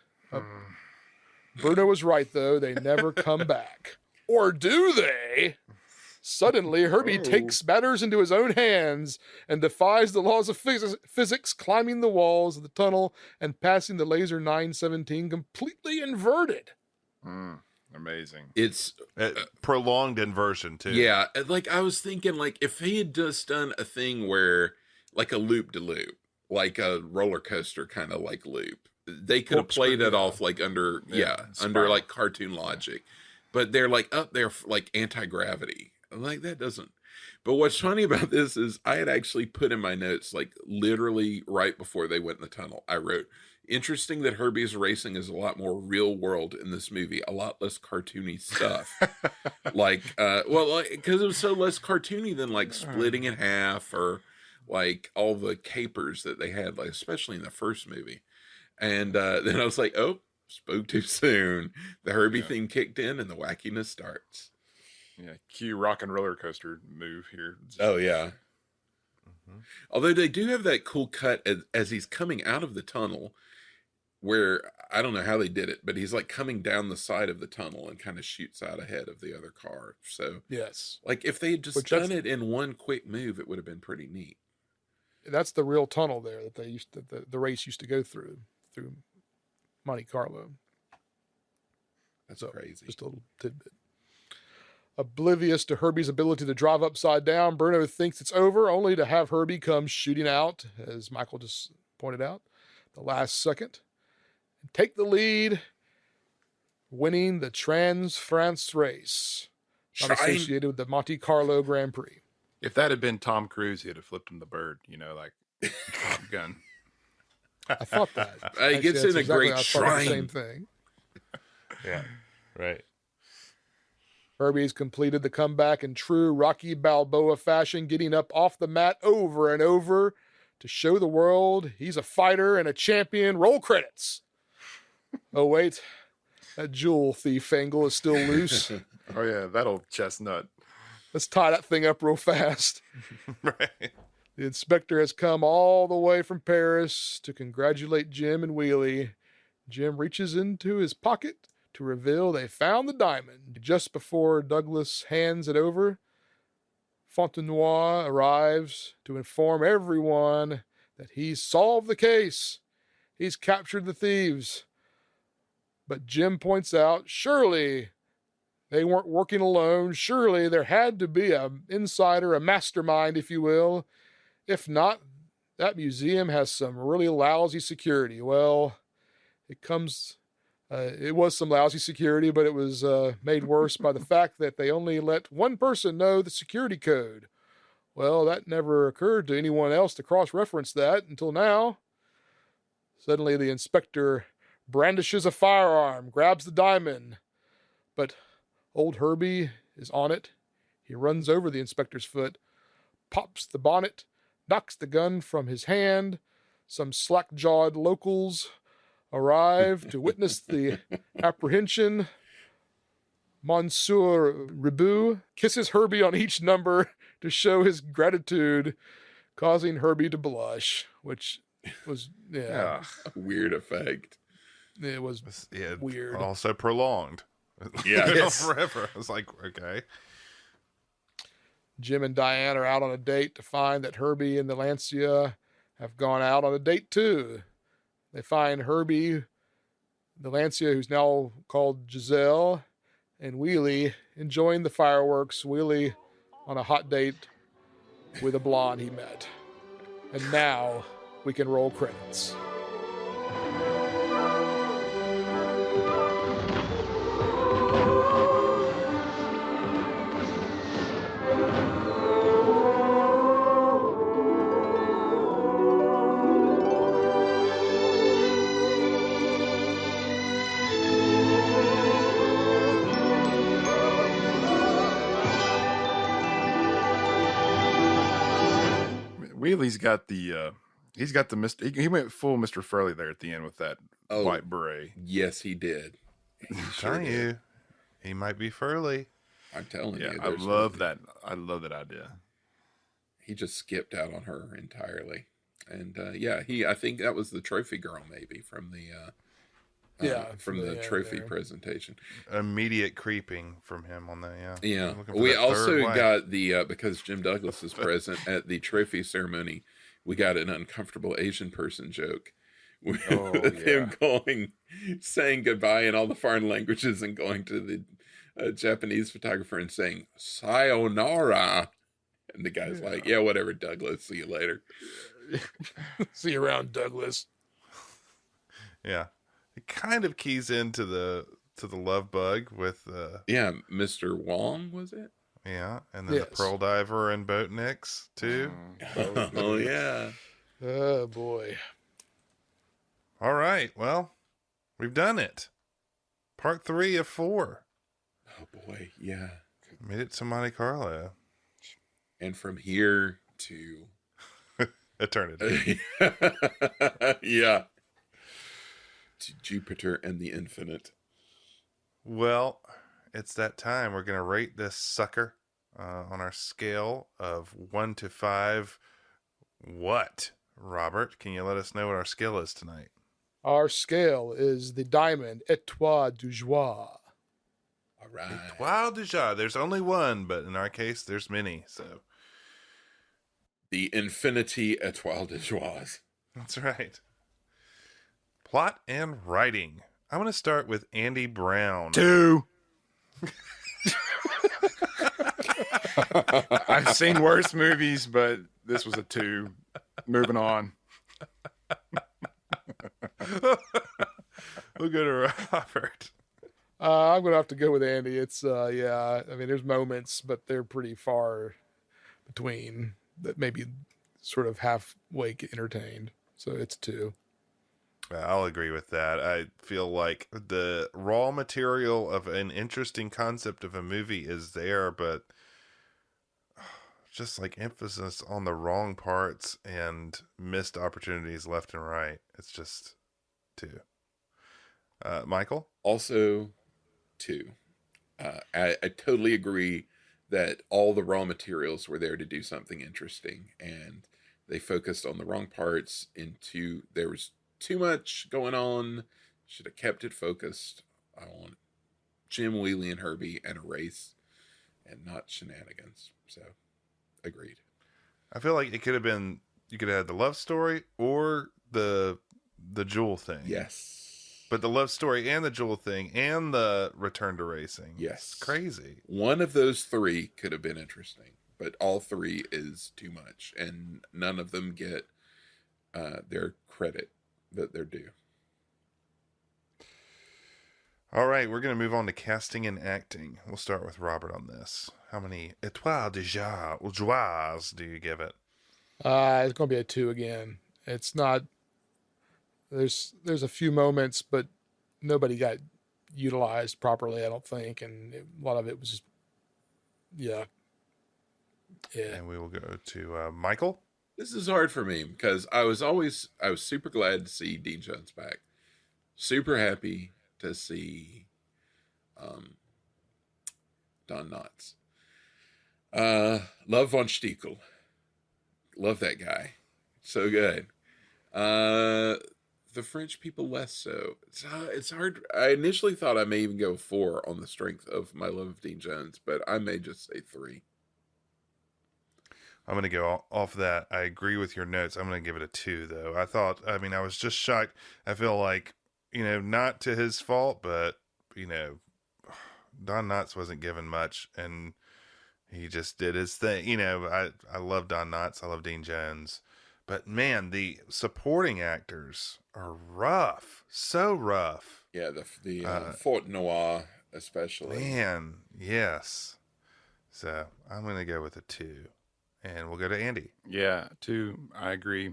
Bruno was right, though. They never come back. Or do they? Suddenly, Herbie takes matters into his own hands and defies the laws of physics, climbing the walls of the tunnel and passing the Laser 917 completely inverted. Amazing. It's prolonged inversion too. yeah. Like I was thinking, like if he had just done a thing where, like a loop de loop, like a roller coaster kind of like loop, they could have played it off like under under like cartoon logic, but they're like up there like anti-gravity. Like that doesn't. But what's funny about this is I had actually put in my notes, like literally right before they went in the tunnel, I wrote, interesting that Herbie's racing is a lot more real world in this movie, a lot less cartoony stuff. Like, because it was so less cartoony than like splitting in half or like all the capers that they had, like especially in the first movie. And then I was like, oh, spoke too soon. The Herbie theme kicked in and the wackiness starts. Yeah, cue rock and roller coaster move here. Oh yeah. Although they do have that cool cut as he's coming out of the tunnel, where I don't know how they did it, but he's like coming down the side of the tunnel and kind of shoots out ahead of the other car. So yes, like if they had just done it in one quick move, it would have been pretty neat. That's the real tunnel there that they used to, the race used to go through Monte Carlo. That's so, crazy. Just a little tidbit. Oblivious to Herbie's ability to drive upside down, Bruno thinks it's over, only to have Herbie come shooting out, as Michael just pointed out, the last second, and take the lead, winning the Trans-France race, not associated with the Monte Carlo Grand Prix. If that had been Tom Cruise, he'd have flipped him the bird, like Top Gun. I thought that. He gets in a great shrine. Same thing. Yeah, right. Herbie's completed the comeback in true Rocky Balboa fashion, getting up off the mat over and over to show the world he's a fighter and a champion. Roll credits. Oh, wait. That jewel thief angle is still loose. Oh, yeah, that old chestnut. Let's tie that thing up real fast. Right. The inspector has come all the way from Paris to congratulate Jim and Wheelie. Jim reaches into his pocket to reveal they found the diamond. Just before Douglas hands it over, Fontenoy arrives to inform everyone that he's solved the case. He's captured the thieves. But Jim points out, surely they weren't working alone. Surely there had to be an insider, a mastermind, if you will. If not, that museum has some really lousy security. Well, it was some lousy security, but it was made worse by the fact that they only let one person know the security code. Well, that never occurred to anyone else to cross-reference that until now. Suddenly, the inspector brandishes a firearm, grabs the diamond, but old Herbie is on it. He runs over the inspector's foot, pops the bonnet, knocks the gun from his hand. Some slack-jawed locals arrive to witness the apprehension. Monsieur Ribou kisses Herbie on each number to show his gratitude, causing Herbie to blush, which was, a weird effect. It was weird. Also prolonged. Yeah, yes. Forever. I was like, okay. Jim and Diane are out on a date to find that Herbie and the Lancia have gone out on a date too. They find Herbie, the Lancia, who's now called Giselle, and Wheelie enjoying the fireworks. Wheelie on a hot date with a blonde he met. And now we can roll credits. Wheelie's got the he's got the he went full Mr. Furley there at the end with that white beret. Yes, he did. He sure Telling did. you, he might be Furley. I'm telling Yeah, you. I love that. I love that idea. He just skipped out on her entirely. And I think that was the trophy girl maybe from the from the trophy presentation. Immediate creeping from him on that, yeah. Yeah. Looking for We that also third wife. got the because Jim Douglas is present at the trophy ceremony, we got an uncomfortable Asian person joke. With him saying goodbye in all the foreign languages and going to the Japanese photographer and saying sayonara. And the guy's like, yeah, whatever, Douglas. See you later. See you around, Douglas. Yeah. It kind of keys into the love bug with Mr. Wong, was it? Yeah, and then the Pearl Diver and Boatniks too. Oh yeah. Oh boy. All right, well, we've done it. Part 3 of 4. Oh boy, yeah. Made it to Monte Carlo. And from here to eternity. Yeah. To Jupiter and the infinite. Well, it's that time. We're going to rate this sucker on our scale of 1 to 5. What? Robert, can you let us know what our scale is tonight? Our scale is the diamond Étoile du Joie. All right. Étoile du Joie. There's only one, but in our case, there's many. So the infinity Étoile de Joie. That's right. Plot and writing. I'm going to start with Andy Brown. 2. I've seen worse movies, but this was a 2. Moving on. We'll go to Robert. I'm going to have to go with Andy. It's, I mean, there's moments, but they're pretty far between that maybe sort of halfway get entertained. So it's 2. I'll agree with that. I feel like the raw material of an interesting concept of a movie is there, but just like emphasis on the wrong parts and missed opportunities left and right. It's just 2. Michael? Also 2. I totally agree that all the raw materials were there to do something interesting, and they focused on the wrong parts. There was too much going on. Should have kept it focused on Jim, Wheelie, and Herbie and a race, and not shenanigans. So, agreed. I feel like it could have been, you could have had the love story or the jewel thing. Yes. But the love story and the jewel thing and the return to racing. Yes. It's crazy. One of those 3 could have been interesting, but all 3 is too much, and none of them get their credit that they're due. All right, we're going to move on to casting and acting. We'll start with Robert on this. How many étoiles de joie do you give it? It's going to be a 2 again. It's not. There's a few moments, but nobody got utilized properly, I don't think, and a lot of it was just, yeah. And we will go to Michael. This is hard for me because I was super glad to see Dean Jones back. Super happy to see Don Knotts. Love Von Stiegel. Love that guy. So good. The French people less so. It's hard. I initially thought I may even go 4 on the strength of my love of Dean Jones, but I may just say 3. I'm going to go off that. I agree with your notes. I'm going to give it a 2, though. I was just shocked. I feel like, not to his fault, but, Don Knotts wasn't given much, and He just did his thing. I love Don Knotts. I love Dean Jones. But man, the supporting actors are rough. So rough. Yeah, the Fort Noir especially. Man, yes. So I'm going to go with a 2. And we'll go to Andy. Yeah, 2. I agree.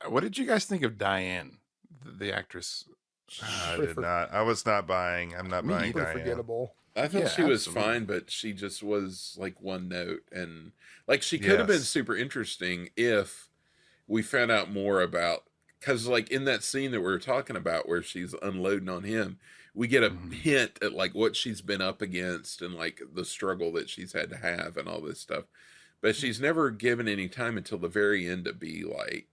What did you guys think of Diane, the actress? I did not. I was not buying. I'm not buying Pretty Diane. forgettable. I thought Yeah, she was absolutely. fine, but she just was like one note, and like she could have been Yes. super interesting if we found out more about, because like in that scene that we were talking about where she's unloading on him, we get a Mhm. hint at like what she's been up against and like the struggle that she's had to have and all this stuff, but she's never given any time until the very end to be like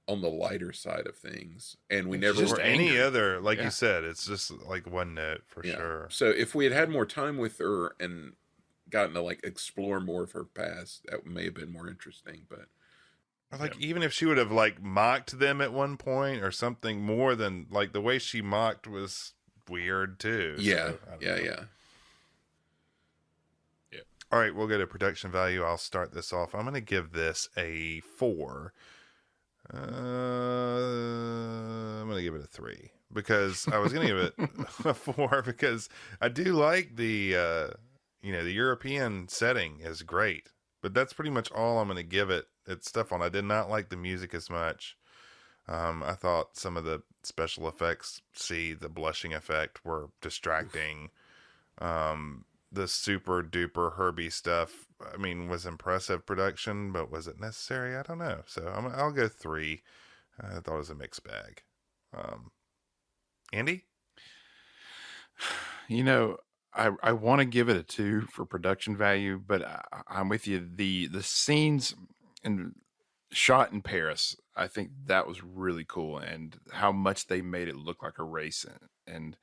on the lighter side of things, and we never Just were any angry. other, like Yeah. you said, it's just like one note for sure. So if we had had more time with her and gotten to like explore more of her past, that may have been more interesting. But Or like even if she would have like mocked them at one point or something more than like the way she mocked was weird too. yeah, So, I don't know. yeah. All right, we'll go to production value. I'll start this off. I'm going to give this a 4. I'm going to give it a 3 because I was going to give it a 4 because I do like the European setting is great, but that's pretty much all I'm going to give it. It's stuff on. I did not like the music as much. I thought some of the special effects, the blushing effect, were distracting. The super duper Herbie stuff, I mean, was impressive production, but was it necessary? I don't know. So I'll go 3. I thought it was a mixed bag. Andy? I want to give it a 2 for production value, but I'm with you. The scenes and shot in Paris, I think that was really cool, and how much they made it look like a race, and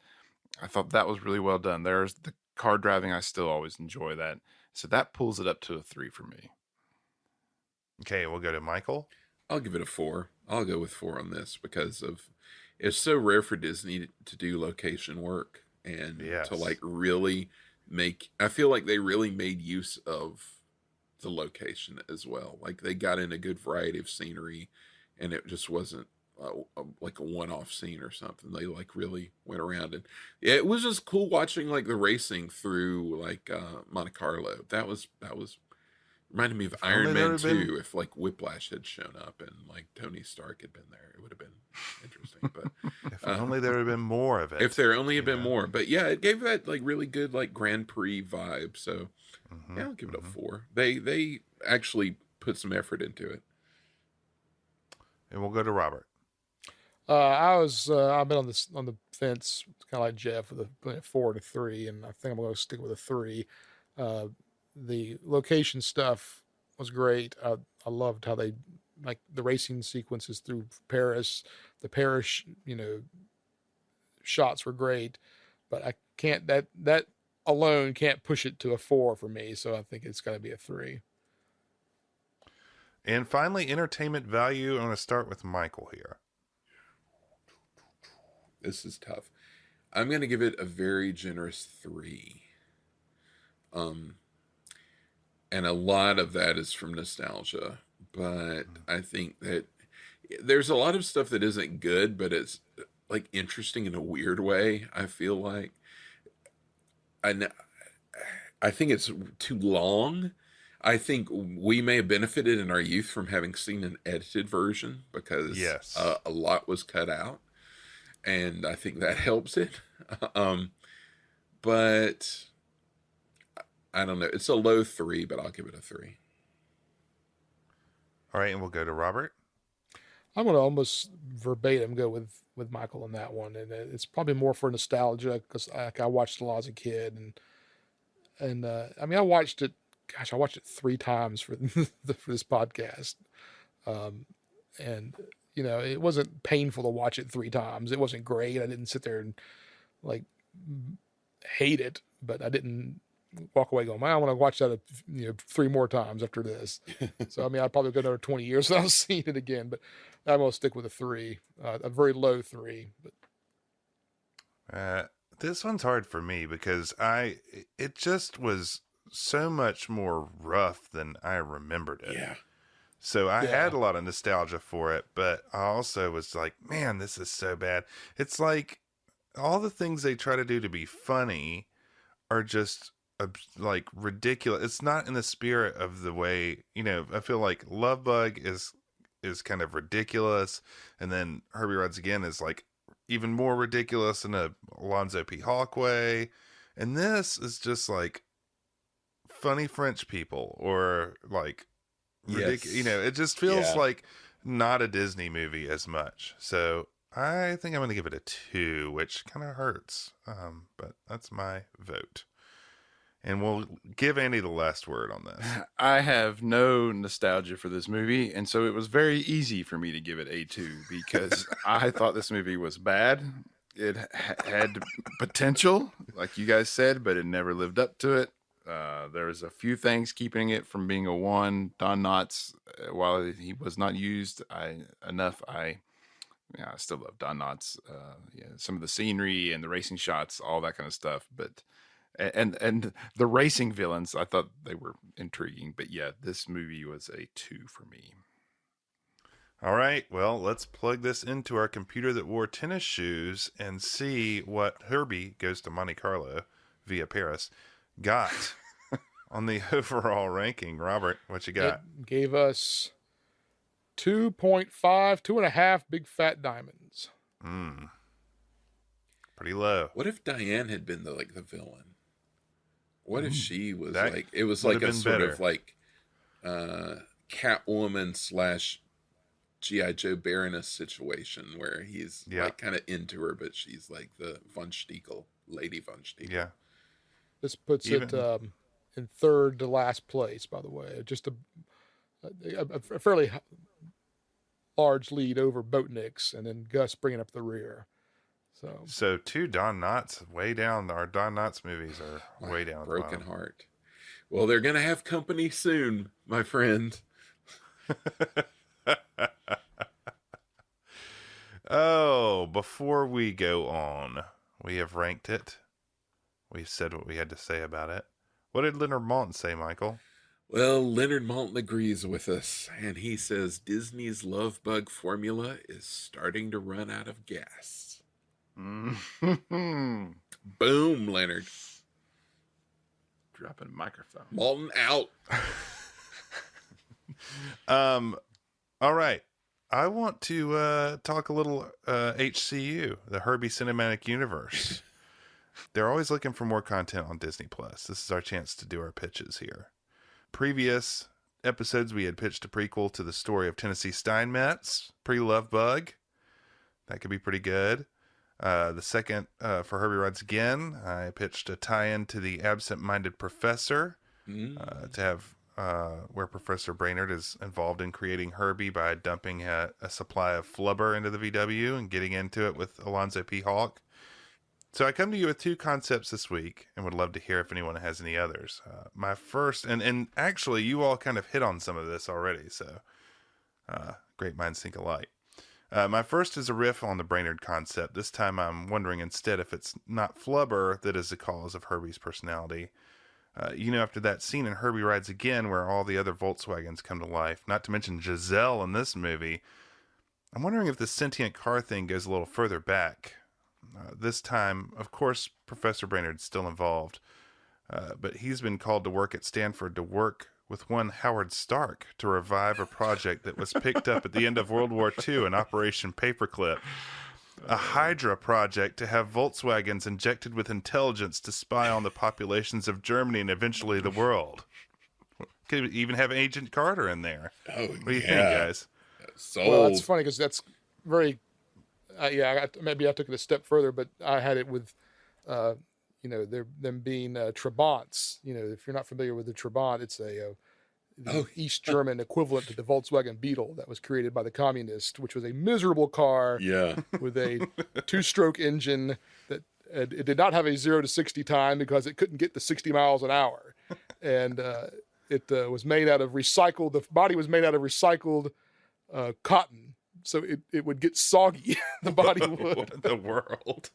I thought that was really well done. There's the car driving. I still always enjoy that, so that pulls it up to a 3 for me. Okay, we'll go to Michael. I'll give it a 4. I'll go with 4 on this because of it's so rare for Disney to do location work and Yes. to like really make. I feel like they really made use of the location as well. Like they got in a good variety of scenery, and it just wasn't like a one-off scene or something. They like really went around, and yeah, it was just cool watching like the racing through like Monte Carlo. That was reminded me of only Iron there Man would've been- 2. If like Whiplash had shown up and like Tony Stark had been there, it would have been interesting. But If only there would have been more of it. if there only had been know? more, but yeah, it gave that like really good like Grand Prix vibe. So Mhm, yeah, I'll give it a mhm. 4. They actually put some effort into it. And we'll go to Robert. I've been on the fence, kind of like Jeff, with a 4 to 3, and I think I'm going to stick with a 3. The location stuff was great. I loved how they like the racing sequences through Paris. The Paris, shots were great, but I can't that alone can't push it to a 4 for me. So I think it's got to be a 3. And finally, entertainment value. I'm going to start with Michael here. This is tough. I'm going to give it a very generous 3. And a lot of that is from nostalgia, but I think that there's a lot of stuff that isn't good, but it's like interesting in a weird way. I feel like I I think it's too long. I think we may have benefited in our youth from having seen an edited version because Yes. a lot was cut out, and I think that helps it. But I don't know. It's a low 3, but I'll give it a 3. All right, and we'll go to Robert. I'm going to almost verbatim go with Michael on that one, and it's probably more for nostalgia because I watched a lot as a kid, and I mean I watched it. Gosh, I watched it 3 times for for this podcast, and it wasn't painful to watch it 3 times. It wasn't great. I didn't sit there and like hate it, but I didn't walk away going, I want to watch that 3 more times after this. So I mean, I'd probably go another 20 years without seeing it again, but I'm going to stick with a 3, a very low 3. But This one's hard for me because it just was so much more rough than I remembered it. Yeah. So I Yeah. had a lot of nostalgia for it, but I also was like, man, this is so bad. It's like all the things they try to do to be funny are just like ridiculous. It's not in the spirit of the way, I feel like Love Bug is kind of ridiculous, and then Herbie Rides Again is like even more ridiculous in a Alonzo P. Hawk way. And this is just like funny French people, or like ridiculous. Yes. It just feels Yeah. like not a Disney movie as much. So I think I'm going to give it a 2, which kind of hurts. But that's my vote. And we'll give Andy the last word on this. I have no nostalgia for this movie, and so it was very easy for me to give it a 2 because I thought this movie was bad. It had potential, like you guys said, but it never lived up to it. There was a few things keeping it from being a 1. Don Knotts, while he was not used enough, I still love Don Knotts. Some of the scenery and the racing shots, all that kind of stuff, but. And the racing villains, I thought they were intriguing. But yeah, this movie was a 2 for me. All right. Well, let's plug this into our computer that wore tennis shoes and see what Herbie Goes to Monte Carlo via Paris got on the overall ranking. Robert, what you got? It gave us 2.5, 2.5 big fat diamonds. Pretty low. What if Diane had been the villain? What if she was that like, it was would like have a been sort better. of like Catwoman / G.I. Joe Baroness situation where he's like kind of into her, but she's like the Von Stiegel, Lady Von Stiegel. Yeah. This puts it in third to last place, by the way. Just a fairly large lead over Boatniks, and then Gus bringing up the rear. So 2 Don Knotts, way down. Our Don Knotts movies are way down. Broken Heart. Well, they're going to have company soon, my friend. Oh, before we go on, we have ranked it. We said what we had to say about it. What did Leonard Maltin say, Michael? Well, Leonard Maltin agrees with us, and he says Disney's Love Bug formula is starting to run out of gas. Mm-hmm. Boom, Leonard. Dropping a microphone. Maltin out. All right. I want to talk a little HCU, the Herbie Cinematic Universe. They're always looking for more content on Disney Plus. This is our chance to do our pitches here. Previous episodes, we had pitched a prequel to the story of Tennessee Steinmetz, pre-Love Bug. That could be pretty good. The second, for Herbie Rides Again, I pitched a tie-in to The Absent-Minded Professor, to have where Professor Brainerd is involved in creating Herbie by dumping a supply of flubber into the VW and getting into it with Alonzo P. Hawk. So I come to you with 2 concepts this week and would love to hear if anyone has any others. My first, and actually you all kind of hit on some of this already, so great minds think alike. My first is a riff on the Brainerd concept. This time I'm wondering instead if it's not flubber that is the cause of Herbie's personality. After that scene in Herbie Rides Again where all the other Volkswagens come to life, not to mention Giselle in this movie, I'm wondering if the sentient car thing goes a little further back. This time, of course, Professor Brainerd's still involved, but he's been called to work at Stanford to work with one Howard Stark to revive a project that was picked up at the end of World War II in Operation Paperclip. A Hydra project to have Volkswagens injected with intelligence to spy on the populations of Germany and eventually the world. Could even have Agent Carter in there. Oh, what do you think, guys? Sold. Well, that's funny because that's very, maybe I took it a step further, but I had it with, them being Trabants. If you're not familiar with the Trabant, it's the East German equivalent to the Volkswagen Beetle that was created by the communists, which was a miserable car with a 2-stroke engine that it did not have a 0 to 60 time because it couldn't get to 60 miles an hour. And it was made out of recycled, the body was made out of recycled cotton so it would get soggy. The body would. What in the world?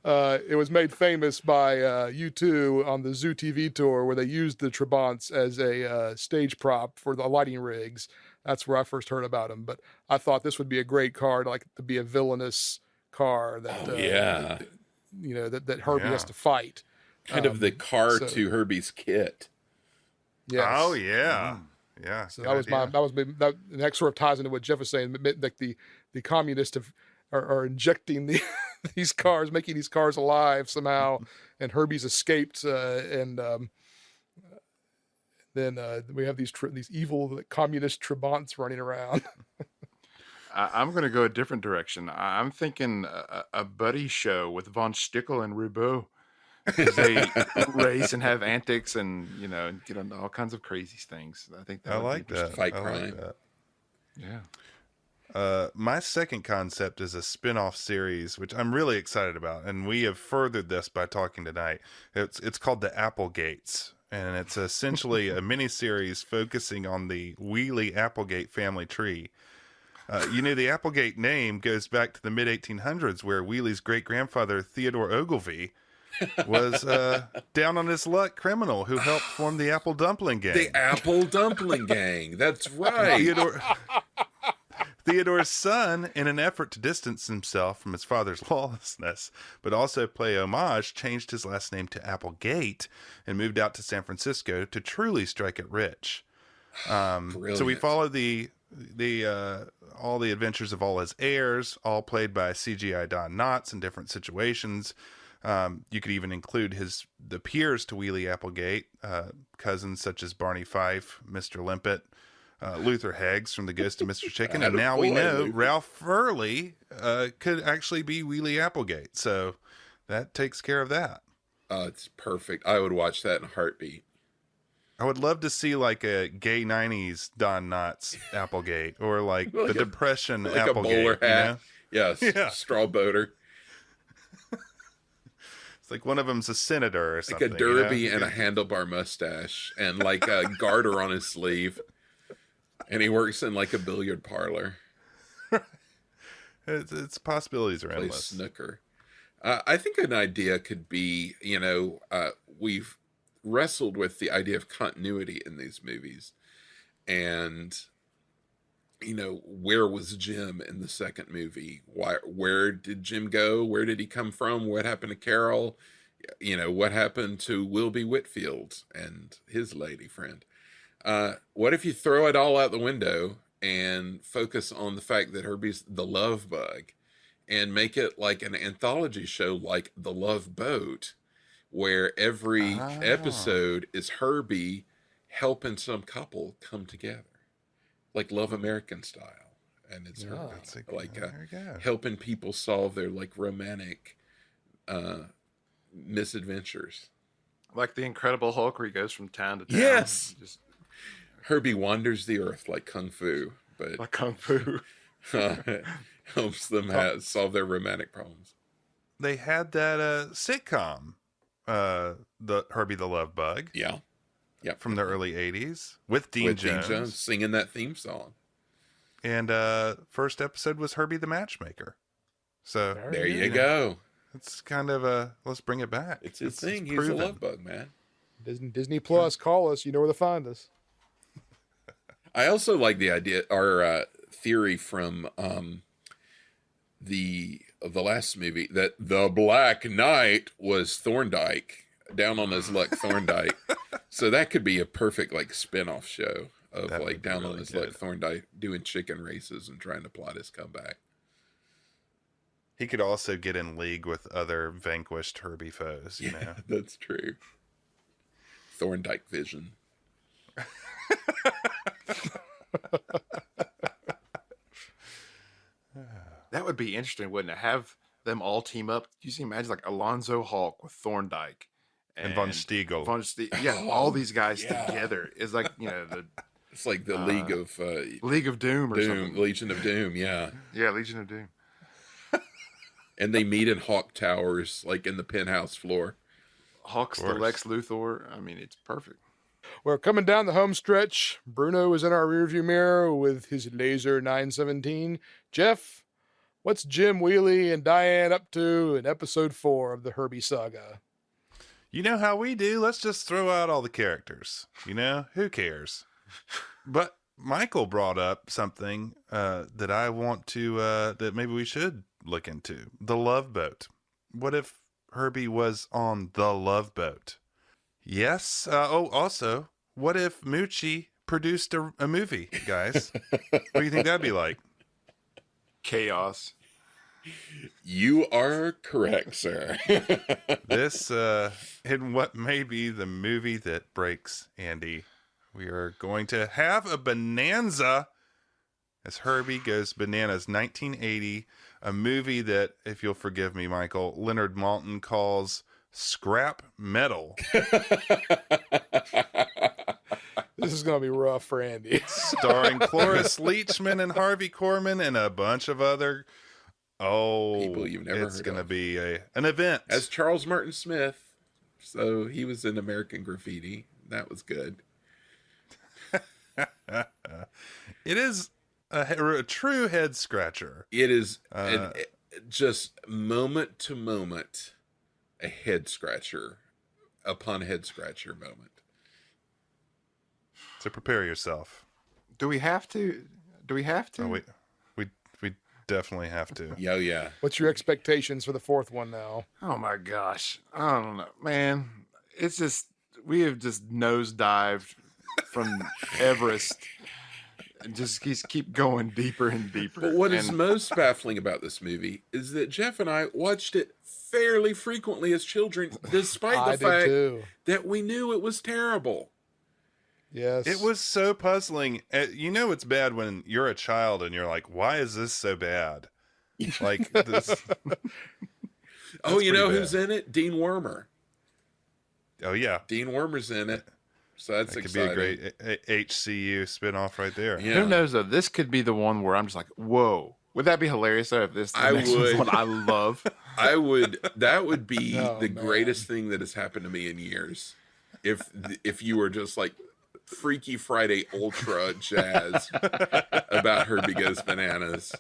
It was made famous by U2 on the Zoo TV tour, where they used the Trabants as a stage prop for the lighting rigs. That's where I first heard about them. But I thought this would be a great car, like to be a villainous car that that Herbie has to fight. Kind of the car to Herbie's kit. Yes. Oh yeah. Yeah. So that next sort of ties into what Jeff was saying, that the communists are injecting these cars, making these cars alive somehow, and Herbie's escaped, and then we have these evil communist Trabants running around. I'm going to go a different direction. I'm thinking a buddy show with Von Stickel and Roubaud. They race and have antics and get into all kinds of crazy things. I think I like that. Fight crime. Like that. Yeah. My second concept is a spin-off series, which I'm really excited about, and we have furthered this by talking tonight. It's called The Applegates, and it's essentially a mini-series focusing on the Wheelie Applegate family tree. The Applegate name goes back to the mid-1800s, where Wheelie's great-grandfather, Theodore Ogilvy, was down on his luck criminal who helped form the Apple Dumpling Gang. The Apple Dumpling Gang. That's right. Theodore's son, in an effort to distance himself from his father's lawlessness, but also play homage, changed his last name to Applegate and moved out to San Francisco to truly strike it rich. So we follow all the adventures of all his heirs, all played by CGI Don Knotts in different situations. You could even include the peers to Wheelie Applegate, cousins such as Barney Fife, Mr. Limpet, Luther Heggs from The Ghost of Mr. Chicken, and now we know Ralph Furley could actually be Wheelie Applegate. So that takes care of that. It's perfect. I would watch that in a heartbeat. I would love to see like a gay 90s Don Knotts Applegate, or like the Depression like Applegate. A bowler hat. Yes, yeah. Straw boater. It's like one of them's a senator or something. Like a derby and a handlebar mustache and like a garter on his sleeve. And he works in like a billiard parlor. Its possibilities are endless. Snooker. I think an idea could be, we've wrestled with the idea of continuity in these movies. And, where was Jim in the second movie? Where did Jim go? Where did he come from? What happened to Carol? What happened to Wilby Whitfield and his lady friend? What if you throw it all out the window and focus on the fact that Herbie's the love bug, and make it like an anthology show like The Love Boat, where every episode is Herbie helping some couple come together, like Love American style. And it's helping people solve their like romantic misadventures. Like the Incredible Hulk, where he goes from town to town. Yes. Herbie wanders the earth like Kung Fu, but like Kung Fu helps them solve their romantic problems. They had that sitcom, the Herbie the Love Bug. Yeah. From the early 80s with Dean Jones singing that theme song. And first episode was Herbie the Matchmaker. So there you go. It's kind of let's bring it back. It's his thing. He's a love bug, man. Disney Plus, call us. You know where to find us. I also like the idea, our theory from the last movie, that the Black Knight was Thorndike, down on his luck Thorndike. So that could be a perfect like spin-off show of like down on his luck Thorndike doing chicken races and trying to plot his comeback. He could also get in league with other vanquished Herbie foes, That's true. Thorndike vision. That would be interesting, wouldn't it? Have them all team up. You see, imagine like Alonzo Hulk with Thorndike and Von Stiegel. All these guys together is like it's like the League of Doom or something. Legion of Doom, yeah, Legion of Doom. And they meet in Hawk Towers, like in the penthouse floor. Hawk's the Lex Luthor. I mean, it's perfect. We're coming down the home stretch. Bruno is in our rearview mirror with his laser 917. Jeff, what's Jim Wheely and Diane up to in episode 4 of the Herbie saga? You know how we do. Let's just throw out all the characters. You know, who cares? But Michael brought up something that I want to, that maybe we should look into. The Love Boat. What if Herbie was on the Love Boat? Yes. Also, what if Moochie produced a movie, guys? What do you think that'd be like? Chaos. You are correct, sir. This, in what may be the movie that breaks Andy, we are going to have a bonanza as Herbie Goes Bananas, 1980, a movie that, if you'll forgive me, Michael, Leonard Maltin calls scrap metal. This is going to be rough for Andy. Starring Cloris Leachman and Harvey Korman and a bunch of other people you've never heard it's going to of. be an event. As Charles Martin Smith. So he was in American Graffiti. That was good. It is a true head scratcher. It is just moment to moment a head scratcher upon head scratcher moment. So prepare yourself. Do we have to? Oh, we definitely have to. Yeah. What's your expectations for the 4th one now? Oh my gosh. I don't know, man. It's just, we have just nosedived from Everest and just keep going deeper and deeper. But what is most baffling about this movie is that Jeff and I watched it fairly frequently as children, despite the fact that we knew it was terrible. Yes. It was so puzzling. You know it's bad when you're a child and you're like, why is this so bad? Like this. Oh, you know bad. who's in it? Dean Wormer. Oh, yeah. Dean Wormer's in it. So that's That could exciting. be a great HCU spinoff right there. Yeah. Who knows though? This could be the one where I'm just like, whoa. Would that be hilarious though if this I next one's would. one I love? That would be Oh, the man. greatest thing that has happened to me in years. If you were just like Freaky Friday Ultra jazz about Herbie Goes Bananas.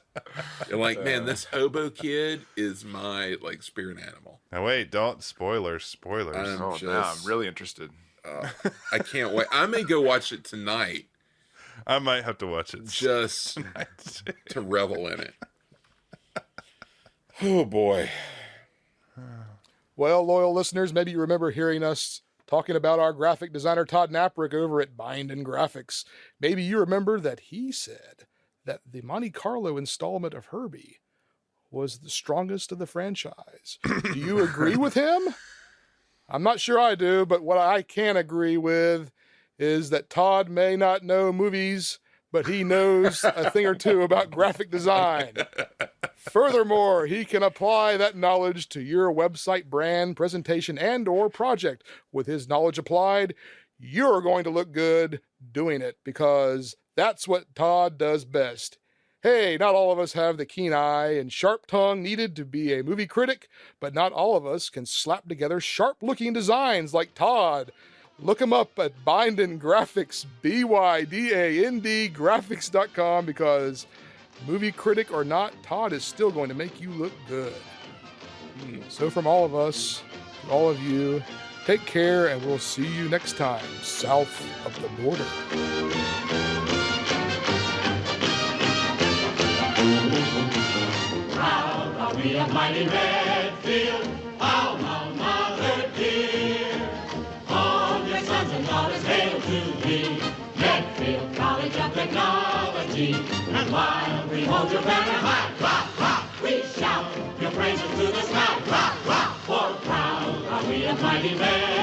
You're like, man, this hobo kid is my like spirit animal. Now wait, don't spoilers. I'm Oh, now I'm really interested. I can't wait. I may go watch it tonight I might have to watch it. just to revel in it. Oh boy. Well, loyal listeners, maybe you remember hearing us talking about our graphic designer Todd Naprick over at Bind and Graphics. Maybe you remember that he said that the Monte Carlo installment of Herbie was the strongest of the franchise. Do you agree with him? I'm not sure I do, but what I can agree with is that Todd may not know movies, but he knows a thing or two about graphic design. Furthermore, he can apply that knowledge to your website, brand, presentation, and or project. With his knowledge applied, you're going to look good doing it because that's what Todd does best. Hey, not all of us have the keen eye and sharp tongue needed to be a movie critic, but not all of us can slap together sharp-looking designs like Todd. Look him up at Bind and Graphics, BYDAND graphics.com, because movie critic or not, Todd is still going to make you look good. So from all of us, to all of you, take care and we'll see you next time, south of the border. Proud are we of mighty Medfield, alma mater dear. All your sons and daughters hail to thee, Medfield College of Technology. And while we hold your banner high, rock, rock, we shout your praises to the sky, rock, rock. For proud are we of mighty Medfield.